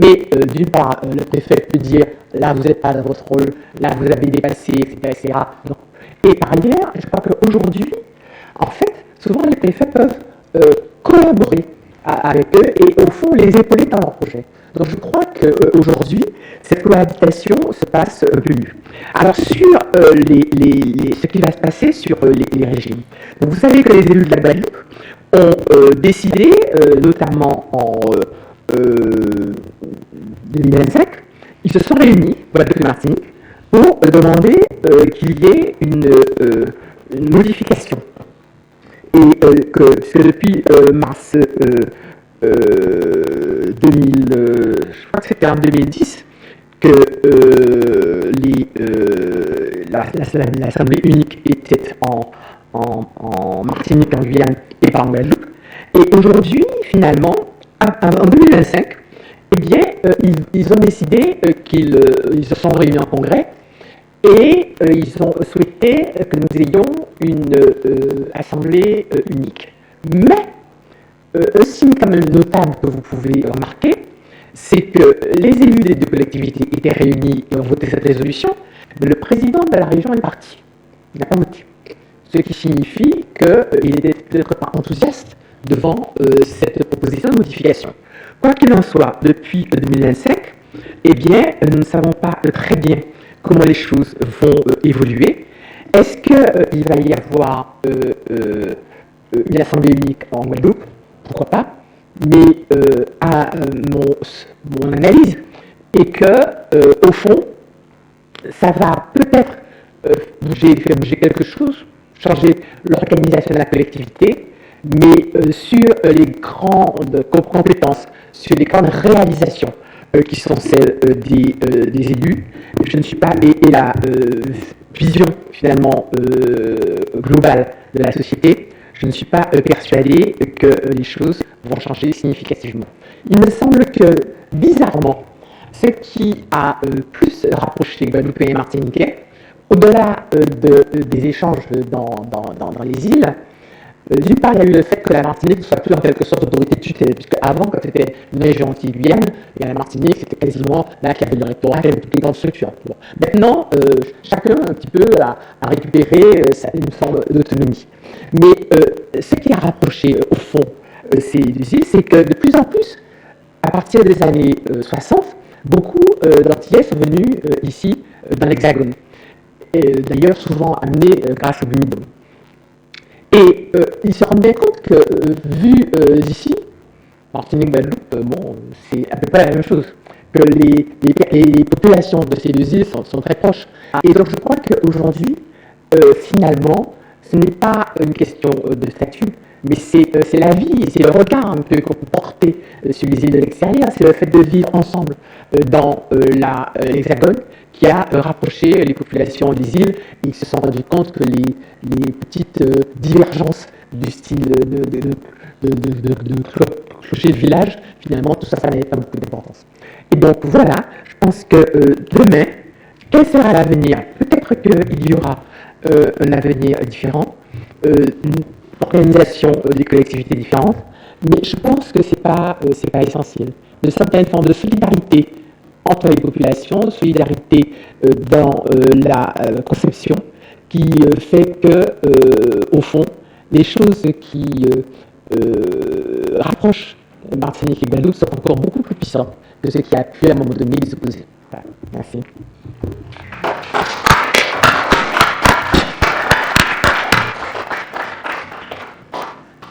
mais d'une part, le préfet peut dire, là, vous n'êtes pas dans votre rôle, là, vous avez dépassé, etc. Non. Et par ailleurs, je crois qu'aujourd'hui, en fait, souvent les préfets peuvent collaborer avec eux et au fond les épauler dans leur projet. Donc je crois qu'aujourd'hui, cette cohabitation se passe un peu mieux. Alors sur ce qui va se passer sur les régimes. Donc, vous savez que les élus de la Guadeloupe ont décidé, notamment en 2025, ils se sont réunis, Guadeloupe et Martinique, pour demander qu'il y ait une modification. Et puisque depuis mars 2000, je crois que c'était en 2010, que l'Assemblée unique était en Martinique, en Guyane et pas en Guadeloupe. Et aujourd'hui, finalement, en 2025, eh bien, ils ont décidé qu'ils se sont réunis en congrès et ils ont souhaité que nous ayons une assemblée unique. Mais, un signe quand même notable que vous pouvez remarquer, c'est que les élus des deux collectivités étaient réunis et ont voté cette résolution, mais le président de la région est parti. Il n'a pas voté. Ce qui signifie qu'il n'était peut-être pas enthousiaste devant cette proposition de modification. Quoi qu'il en soit, depuis 2025, eh bien, nous ne savons pas très bien comment les choses vont évoluer. Est-ce qu'il va y avoir une assemblée unique en Guadeloupe? Pourquoi pas? Mais mon analyse est que, au fond, ça va peut-être faire bouger quelque chose, changer l'organisation de la collectivité, mais sur les grandes compétences, sur les grandes réalisations qui sont celles des élus, je ne suis pas, et la vision finalement globale de la société, je ne suis pas persuadé que les choses vont changer significativement. Il me semble que, bizarrement, ce qui a plus rapproché Guadeloupéens et Martiniquais, au-delà des échanges dans les îles, d'une part, il y a eu le fait que la Martinique ne soit plus en quelque sorte autorité de tutelle, puisque avant, quand c'était une région anti-Guyane, la Martinique, c'était quasiment là qu'il y avait le rectorat, il y avait toutes les grandes structures. Bon. Maintenant, chacun un petit peu a récupéré une forme d'autonomie. Mais ce qui a rapproché, au fond, ces deux îles, c'est que de plus en plus, à partir des années 60, beaucoup d'Antillais sont venus ici, dans l'Hexagone. D'ailleurs, souvent amenés grâce au Bumidum. Et ils se rendent bien compte que, vu d'ici, Martinique, Guadeloupe, bon, c'est à peu près la même chose, que les populations de ces deux îles sont très proches. Et donc je crois qu'aujourd'hui, finalement, ce n'est pas une question de statut, mais c'est la vie, c'est le regard un peu qu'on peut porter sur les îles de l'extérieur, c'est le fait de vivre ensemble dans l'Hexagone qui a rapproché les populations des îles et ils se sont rendus compte que les petites divergences du style de clocher de village, finalement, tout ça, ça n'avait pas beaucoup d'importance. Et donc voilà, je pense que demain, quel sera l'avenir? Peut-être qu'il y aura un avenir différent, une organisation des collectivités différentes, mais je pense que c'est pas essentiel. Une certaine forme de solidarité entre les populations, solidarité dans la conception, qui fait que, au fond, les choses qui rapprochent Martinique et Guadeloupe sont encore beaucoup plus puissantes que ce qui a pu à un moment donné les opposer. Voilà. Merci.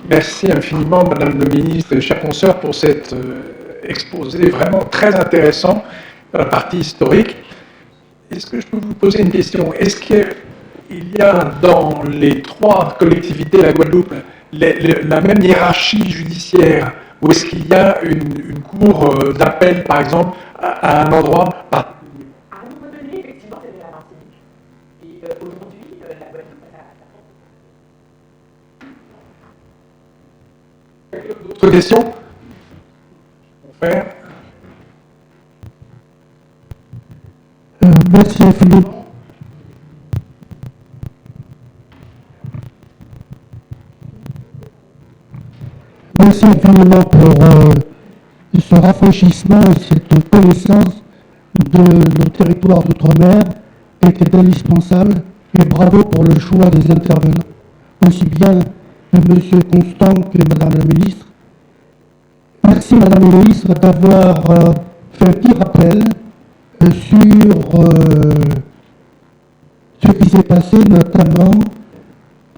Merci infiniment, Madame le Ministre et chers consoeurs, pour cet exposé vraiment très intéressant dans la partie historique. Est-ce que je peux vous poser une question? Est-ce qu'il y a dans les trois collectivités de la Guadeloupe la même hiérarchie judiciaire, ou est-ce qu'il y a une cour d'appel, par exemple, à un endroit particulier? À un moment donné, effectivement, c'était la Martinique. Et aujourd'hui, D'autres questions? Frère. Merci infiniment. Merci infiniment pour ce rafraîchissement et cette connaissance de nos territoires d'outre-mer qui était indispensable. Et bravo pour le choix des intervenants, aussi bien de M. Constant que de Mme la ministre. Merci Madame la ministre d'avoir fait un petit rappel sur ce qui s'est passé notamment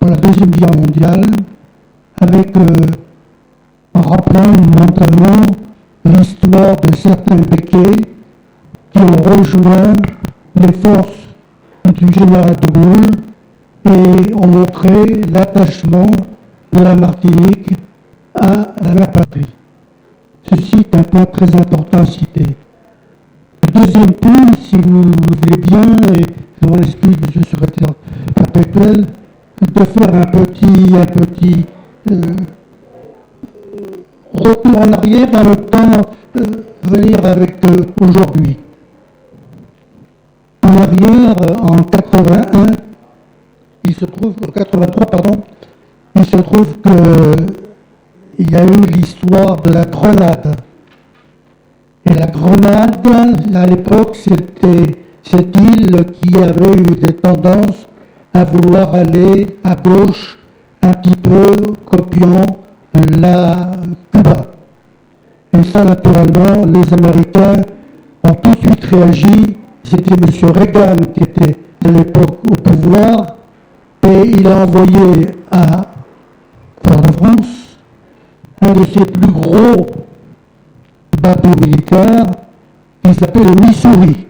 pour la Deuxième Guerre mondiale, avec en rappelant notamment l'histoire de certains béquets qui ont rejoint les forces du général de Gaulle et ont montré l'attachement de la Martinique à la mère patrie. Ceci est un point très important à citer. Le deuxième point, si vous voulez bien, et je vous excuse, monsieur le secrétaire perpétuel, de faire un petit retour en arrière, en même temps venir avec aujourd'hui. En arrière, en 81, il se trouve, 83, pardon, il se trouve qu'il y a eu l'histoire de la Grenade. Et la Grenade, à l'époque, c'était cette île qui avait eu des tendances à vouloir aller à gauche, un petit peu copiant la Cuba. Et ça, naturellement, les Américains ont tout de suite réagi. C'était M. Reagan qui était à l'époque au pouvoir, et il a envoyé à Fort-de-France un de ses plus gros bateaux militaires qui s'appelle le Missouri.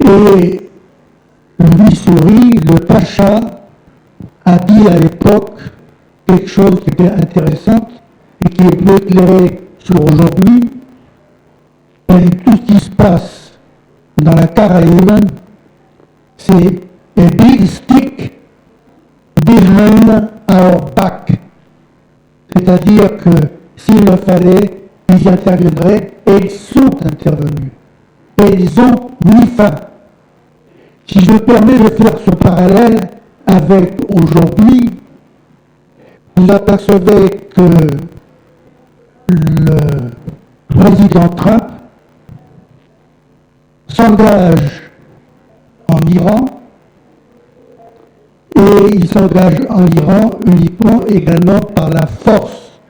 Et le Missouri, le Pacha, a dit à l'époque quelque chose qui était intéressant et qui est peu éclairé sur aujourd'hui. Tout ce qui se passe dans la Caraïbe, c'est a big stick behind our back. C'est-à-dire que s'il le fallait, ils interviendraient, et ils sont intervenus. Et ils ont mis fin. Si je me permets de faire ce parallèle avec aujourd'hui, vous apercevez que le président Trump s'engage en Iran, et il s'engage en Iran uniquement également par la force.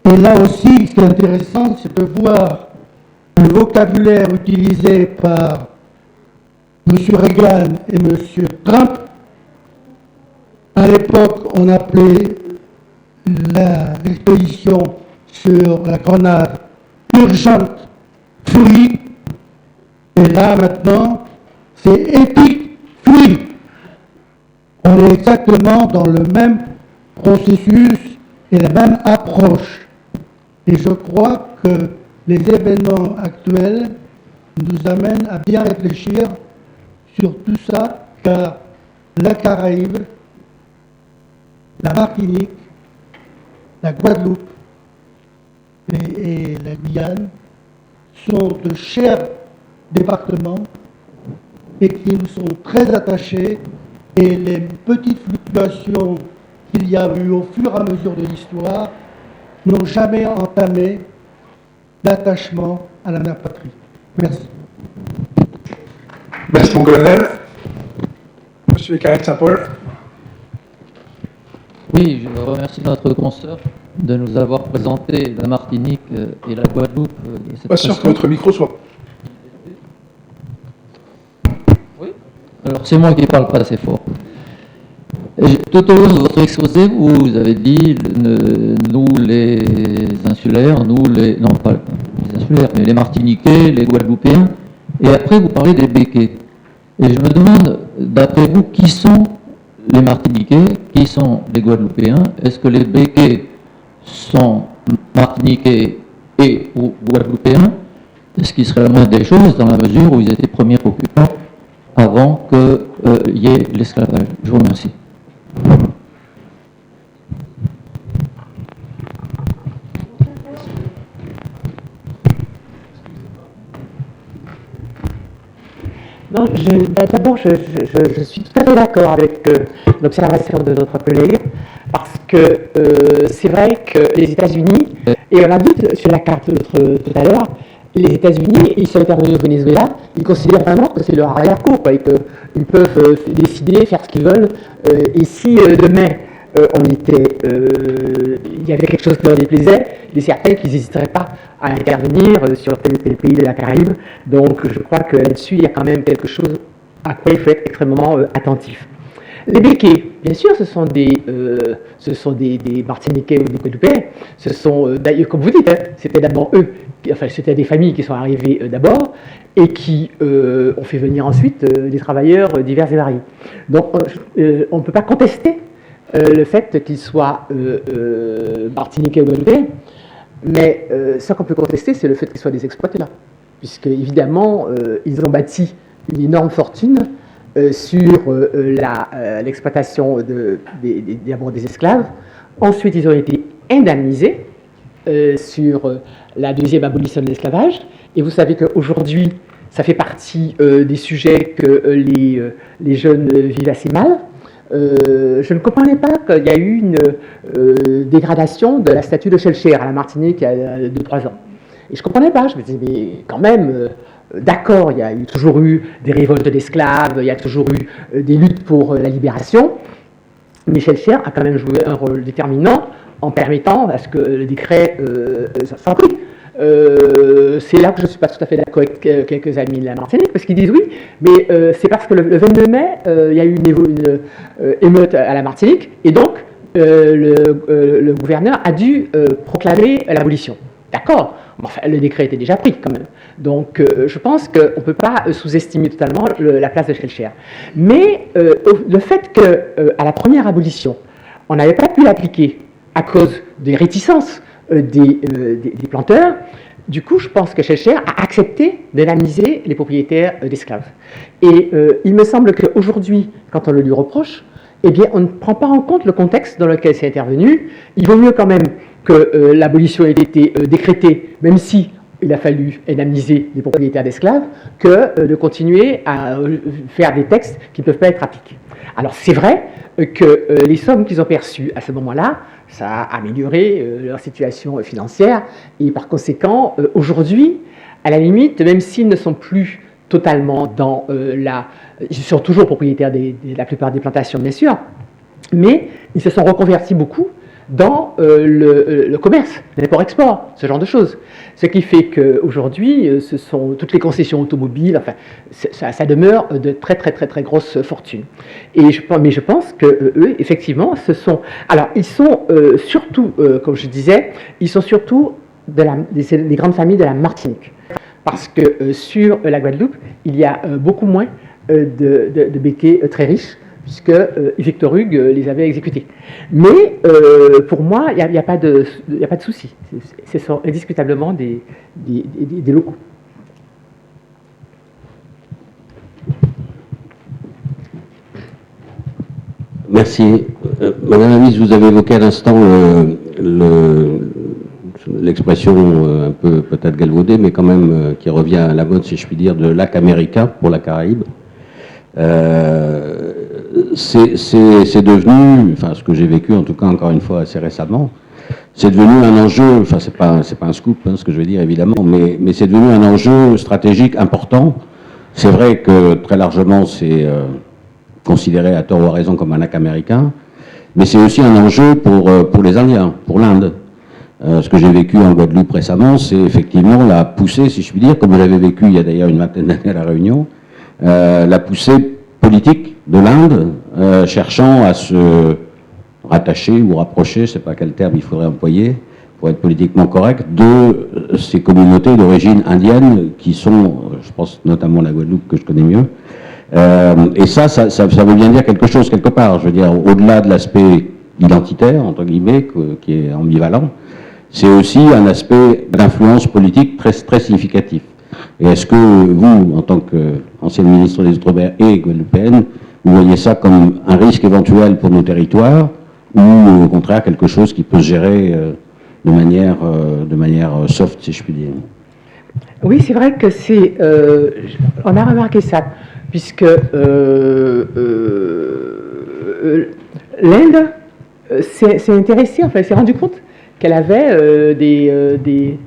Et là aussi, ce qui est intéressant, c'est de voir le vocabulaire utilisé par M. Reagan et M. Trump. À l'époque, on appelait l'expédition sur la Grenade Urgent Fury. Et là, maintenant, c'est Epic Fury. On est exactement dans le même processus et la même approche. Et je crois que les événements actuels nous amènent à bien réfléchir sur tout ça, car la Caraïbe, la Martinique, la Guadeloupe et la Guyane sont de chers départements et qui nous sont très attachés, et les petites fluctuations qu'il y a eu au fur et à mesure de l'histoire n'ont jamais entamé d'attachement à la mère patrie. Merci. Merci, mon colonel. Monsieur Carré de Saint-Paul. Oui, je remercie notre consoeur de nous avoir présenté la Martinique et la Guadeloupe. Pas sûr que votre micro soit... Oui. Alors, c'est moi qui ne parle pas assez fort. Tout au long de votre exposé, vous avez dit, nous les insulaires, non pas les insulaires, mais les Martiniquais, les Guadeloupéens, et après vous parlez des béquets. Et je me demande, d'après vous, qui sont les Martiniquais, qui sont les Guadeloupéens? Est-ce que les béquets sont Martiniquais et ou Guadeloupéens? Ce qui serait la moindre des choses dans la mesure où ils étaient premiers occupants avant qu'il y ait l'esclavage. Je vous remercie. D'abord, je suis tout à fait d'accord avec l'observation de notre collègue, parce que c'est vrai que les États-Unis, et on l'a vu sur la carte tout à l'heure, les États-Unis, ils sont intervenus au Venezuela, ils considèrent vraiment que c'est leur arrière-cour, et qu'ils peuvent décider, faire ce qu'ils veulent. Et si demain, il y avait quelque chose qui leur déplaisait, il est certain qu'ils n'hésiteraient pas à intervenir sur tel ou tel pays de la Caraïbe. Donc je crois que là-dessus, il y a quand même quelque chose à quoi il faut être extrêmement attentif. Les béquets, bien sûr, ce sont des Martiniquais ou des Guadeloupéens. Ce sont, d'ailleurs, comme vous dites, c'était d'abord eux, c'était des familles qui sont arrivées d'abord et qui ont fait venir ensuite des travailleurs divers et variés. Donc on ne peut pas contester le fait qu'ils soient Martiniquais ou Guadeloupéens, mais ce qu'on peut contester, c'est le fait qu'ils soient des exploités là, puisque évidemment, ils ont bâti une énorme fortune sur l'exploitation des esclaves. Ensuite, ils ont été indemnisés sur la deuxième abolition de l'esclavage. Et vous savez qu'aujourd'hui, ça fait partie des sujets que les jeunes vivent assez mal. Je ne comprenais pas qu'il y a eu une dégradation de la statue de Schellcher à la Martinique il y a 2-3 ans. Et je ne comprenais pas. Je me disais, mais quand même... D'accord, il y a toujours eu des révoltes d'esclaves, il y a toujours eu des luttes pour la libération. Michel Cher a quand même joué un rôle déterminant en permettant à ce que le décret soit pris. C'est là que je ne suis pas tout à fait d'accord avec quelques amis de la Martinique, parce qu'ils disent oui, mais c'est parce que le 22 mai, il y a eu une émeute à la Martinique, et donc le gouverneur a dû proclamer l'abolition. D'accord, enfin, le décret était déjà pris quand même. Donc je pense qu'on ne peut pas sous-estimer totalement la place de Schellcher. Mais le fait qu'à la première abolition, on n'avait pas pu l'appliquer à cause des réticences des planteurs, du coup je pense que Schellcher a accepté d'indemniser les propriétaires d'esclaves. Et il me semble qu'aujourd'hui, quand on le lui reproche, eh bien, on ne prend pas en compte le contexte dans lequel c'est intervenu. Il vaut mieux quand même que l'abolition ait été décrétée, même si il a fallu indemniser les propriétaires d'esclaves, que de continuer à faire des textes qui ne peuvent pas être appliqués. Alors c'est vrai que les sommes qu'ils ont perçues à ce moment-là, ça a amélioré leur situation financière, et par conséquent, aujourd'hui, à la limite, même s'ils ne sont plus totalement dans ils sont toujours propriétaires de la plupart des plantations, bien sûr, mais ils se sont reconvertis beaucoup dans le commerce, l'import-export, ce genre de choses. Ce qui fait qu'aujourd'hui, ce sont toutes les concessions automobiles, enfin, ça demeure de très très très très grosses fortunes. Mais je pense que eux, effectivement, alors ils sont surtout, comme je disais, ils sont surtout des grandes familles de la Martinique. Parce que sur la Guadeloupe, il y a beaucoup moins de béquets très riches, puisque Victor Hugues les avait exécutés. Mais pour moi, il n'y a pas de souci. Ce sont indiscutablement des locaux. Merci. Madame la ministre, vous avez évoqué à l'instant l'expression un peu peut-être galvaudée, mais quand même qui revient à la mode, si je puis dire, de lac américain pour la Caraïbe. C'est devenu, enfin ce que j'ai vécu en tout cas encore une fois assez récemment, c'est devenu un enjeu, enfin c'est pas un scoop ce que je veux dire évidemment, mais c'est devenu un enjeu stratégique important. C'est vrai que très largement c'est considéré à tort ou à raison comme un lac américain, mais c'est aussi un enjeu pour les Indiens, pour l'Inde. Ce que j'ai vécu en Guadeloupe récemment, c'est effectivement la poussée, si je puis dire, comme je l'avais vécu il y a d'ailleurs une vingtaine d'années à La Réunion, la poussée politique de l'Inde, cherchant à se rattacher ou rapprocher, je ne sais pas quel terme il faudrait employer, pour être politiquement correct, de ces communautés d'origine indienne qui sont, je pense notamment la Guadeloupe que je connais mieux. Et ça veut bien dire quelque chose quelque part. Je veux dire, au-delà de l'aspect identitaire, entre guillemets, qui est ambivalent, c'est aussi un aspect d'influence politique très, très significatif. Et est-ce que vous, en tant qu'ancienne ministre des Outre-mer et guadeloupéenne, vous voyez ça comme un risque éventuel pour nos territoires, ou au contraire quelque chose qui peut se gérer de manière soft, si je puis dire? Oui, c'est vrai que on a remarqué ça. puisque l'Inde s'est intéressée, enfin, s'est rendu compte qu'elle avait une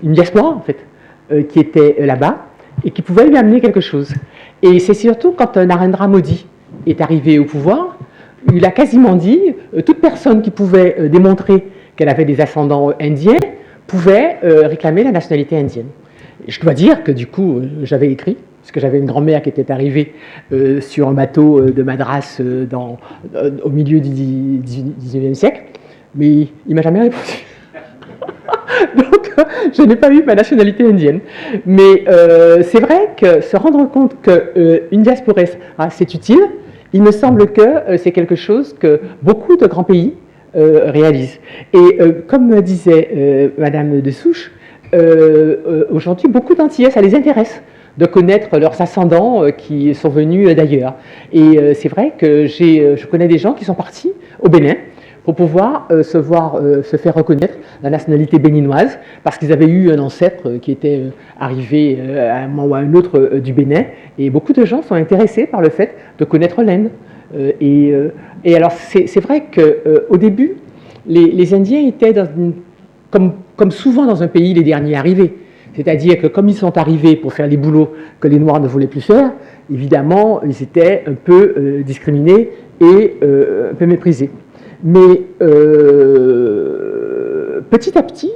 diaspora, en fait, qui était là-bas et qui pouvait lui amener quelque chose. Et c'est surtout quand Narendra Modi est arrivé au pouvoir, il a quasiment dit toute personne qui pouvait démontrer qu'elle avait des ascendants indiens pouvait réclamer la nationalité indienne. Et je dois dire que du coup, j'avais écrit, parce que j'avais une grand-mère qui était arrivée sur un bateau de Madras au milieu du 19e siècle, mais il ne m'a jamais répondu. Donc, je n'ai pas eu ma nationalité indienne. Mais c'est vrai que se rendre compte qu'une diaspora, c'est utile, il me semble que c'est quelque chose que beaucoup de grands pays réalisent. Et comme disait Madame de Souche, aujourd'hui, beaucoup d'Antillais, ça les intéresse de connaître leurs ascendants qui sont venus d'ailleurs. Et c'est vrai que je connais des gens qui sont partis au Bénin pour pouvoir se faire reconnaître la nationalité béninoise, parce qu'ils avaient eu un ancêtre qui était arrivé à un moment ou à un autre du Bénin, et beaucoup de gens sont intéressés par le fait de connaître l'Inde. Et alors c'est vrai qu'au début, les Indiens étaient comme souvent dans un pays les derniers arrivés. C'est-à-dire que comme ils sont arrivés pour faire les boulots que les Noirs ne voulaient plus faire, évidemment, ils étaient un peu discriminés et un peu méprisés. Mais petit à petit,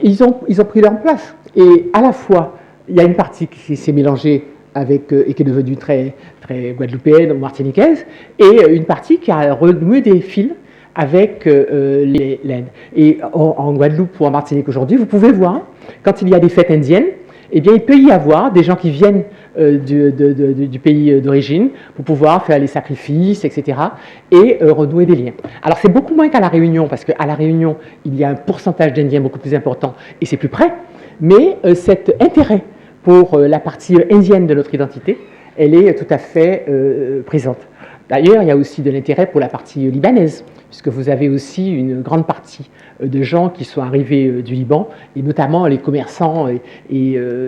ils ont pris leur place. Et à la fois, il y a une partie qui s'est mélangée avec, et qui est devenue très, très guadeloupéenne ou martiniquaise, et une partie qui a renoué des fils avec l'Inde. Et en Guadeloupe ou en Martinique aujourd'hui, vous pouvez voir, quand il y a des fêtes indiennes, eh bien, il peut y avoir des gens qui viennent du pays d'origine pour pouvoir faire les sacrifices, etc., et renouer des liens. Alors, c'est beaucoup moins qu'à La Réunion, parce qu'à La Réunion, il y a un pourcentage d'Indiens beaucoup plus important, et c'est plus près, mais cet intérêt pour la partie indienne de notre identité, elle est tout à fait présente. D'ailleurs, il y a aussi de l'intérêt pour la partie libanaise, puisque vous avez aussi une grande partie de gens qui sont arrivés du Liban, et notamment les commerçants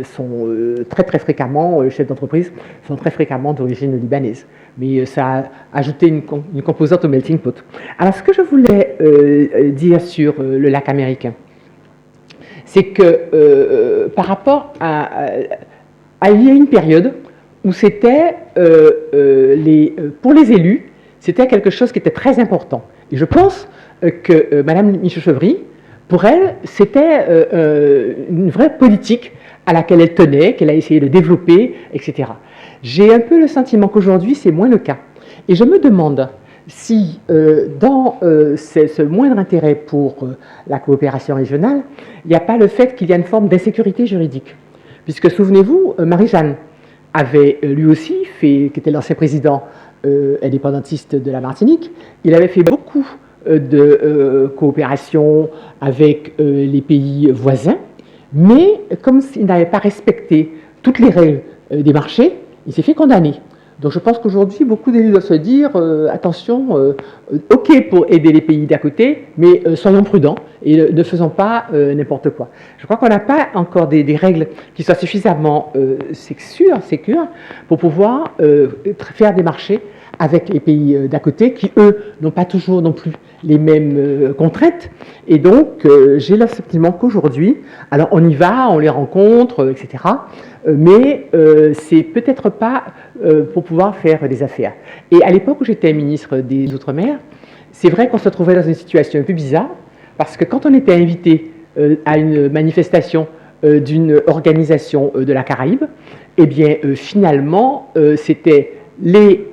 sont très très fréquemment, chefs d'entreprise, sont très fréquemment d'origine libanaise. Mais ça a ajouté une composante au melting pot. Alors ce que je voulais dire sur le lac américain, c'est que par rapport il y a une période où c'était, pour les élus, c'était quelque chose qui était très important. Et je pense que Mme Michel-Chevry, pour elle, c'était une vraie politique à laquelle elle tenait, qu'elle a essayé de développer, etc. J'ai un peu le sentiment qu'aujourd'hui, c'est moins le cas. Et je me demande si, dans ce moindre intérêt pour la coopération régionale, il n'y a pas le fait qu'il y a une forme d'insécurité juridique. Puisque, souvenez-vous, Marie-Jeanne avait lui aussi qui était l'ancien président indépendantiste de la Martinique, il avait fait beaucoup de coopération avec les pays voisins, mais comme il n'avait pas respecté toutes les règles des marchés, il s'est fait condamner. Donc je pense qu'aujourd'hui, beaucoup d'élus doivent se dire attention, ok pour aider les pays d'à côté, mais soyons prudents et ne faisons pas n'importe quoi. Je crois qu'on n'a pas encore des règles qui soient suffisamment sécures pour pouvoir faire des marchés avec les pays d'à côté qui, eux, n'ont pas toujours non plus les mêmes contraintes. Et donc, j'ai le sentiment qu'aujourd'hui, alors on y va, on les rencontre, etc., mais c'est peut-être pas pour pouvoir faire des affaires. Et à l'époque où j'étais ministre des Outre-mer, c'est vrai qu'on se trouvait dans une situation un peu bizarre, parce que quand on était invité à une manifestation d'une organisation de la Caraïbe, eh bien, finalement, c'était les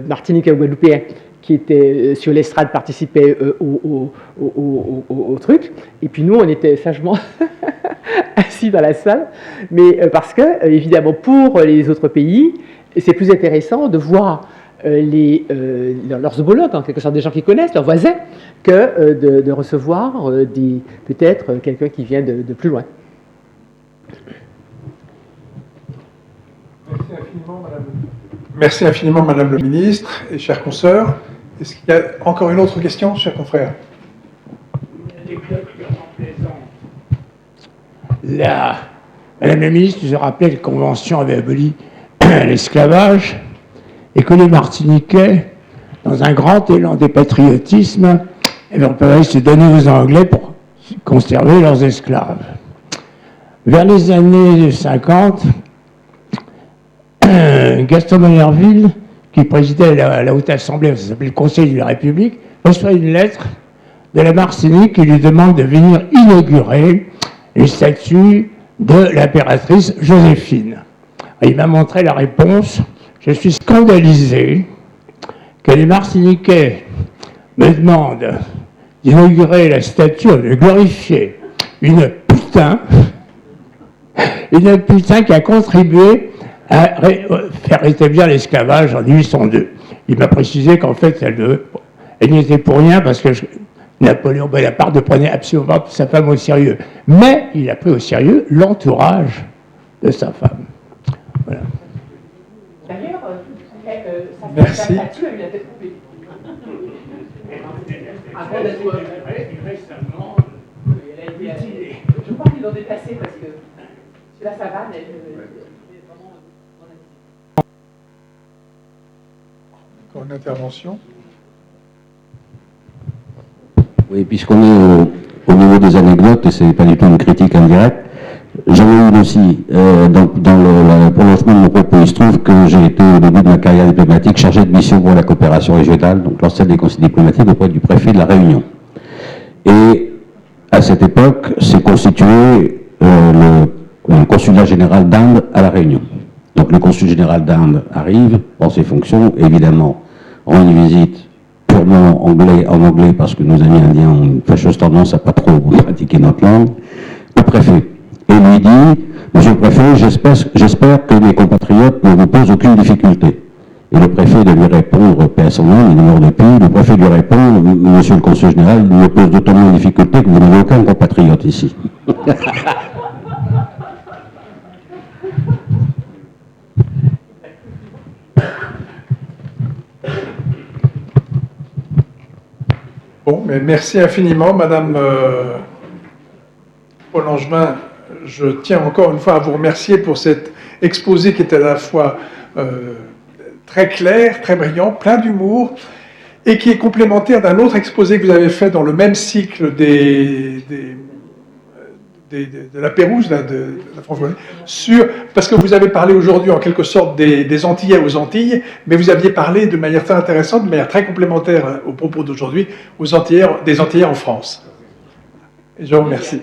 Martiniquais ou Guadeloupéens qui étaient sur l'estrade participaient au truc, et puis nous, on était sagement assis dans la salle, mais parce que, évidemment, pour les autres pays, c'est plus intéressant de voir leurs homologues, en quelque sorte des gens qui connaissent, leurs voisins, que de recevoir peut-être quelqu'un qui vient de plus loin. Merci infiniment, Madame le Ministre et chers consoeurs. Est-ce qu'il y a encore une autre question, chers confrères? Madame la ministre nous a rappelé que la Convention avait aboli l'esclavage et que les Martiniquais, dans un grand élan de patriotisme, ont préféré se donner aux Anglais pour conserver leurs esclaves. Vers les années 50, Gaston Monnerville, qui présidait la Haute Assemblée, ça s'appelait le Conseil de la République, reçoit une lettre de la Martinique qui lui demande de venir inaugurer les statues de l'impératrice Joséphine. Il m'a montré la réponse. Je suis scandalisé que les Martiniquais me demandent d'inaugurer la statue, de glorifier une putain qui a contribué à faire rétablir l'esclavage en 1802. Il m'a précisé qu'en fait, elle n'y était pour rien parce que Napoléon Bonaparte ne prenait absolument pas sa femme au sérieux. Mais il a pris au sérieux l'entourage de sa femme. Voilà. D'ailleurs, Merci. sa statue, elle lui a été coupée. Avant d'être récemment, je crois qu'ils l'ont déplacée parce que sur la savane, elle est vraiment. Encore une intervention. Oui, puisqu'on est au niveau des anecdotes, et ce n'est pas du tout une critique indirecte, j'en ai une aussi. Dans le prolongement de mon propos, il se trouve que j'ai été au début de ma carrière diplomatique chargé de mission pour la coopération régionale, donc l'ancienne des conseils diplomatiques auprès du préfet de la Réunion. Et à cette époque, s'est constitué le consulat général d'Inde à la Réunion. Donc le consul général d'Inde arrive, prend ses fonctions, évidemment, rend une visite purement en anglais, parce que nos amis indiens ont une fâcheuse tendance à pas trop pratiquer notre langue, au préfet. Et lui dit, monsieur le préfet, j'espère que mes compatriotes ne vous posent aucune difficulté. Et le préfet de lui répondre, paix à son nom, il est mort depuis, le préfet lui répond, monsieur le consul général, il me pose d'autant moins de difficulté que vous n'avez aucun compatriote ici. Bon, mais merci infiniment, Madame Paul Langevin. Je tiens encore une fois à vous remercier pour cet exposé qui était à la fois très clair, très brillant, plein d'humour, et qui est complémentaire d'un autre exposé que vous avez fait dans le même cycle de la Pérouse, de la francophonie, parce que vous avez parlé aujourd'hui en quelque sorte des Antillais aux Antilles, mais vous aviez parlé de manière très intéressante, de manière très complémentaire au propos d'aujourd'hui, des Antillais en France. Et je vous remercie.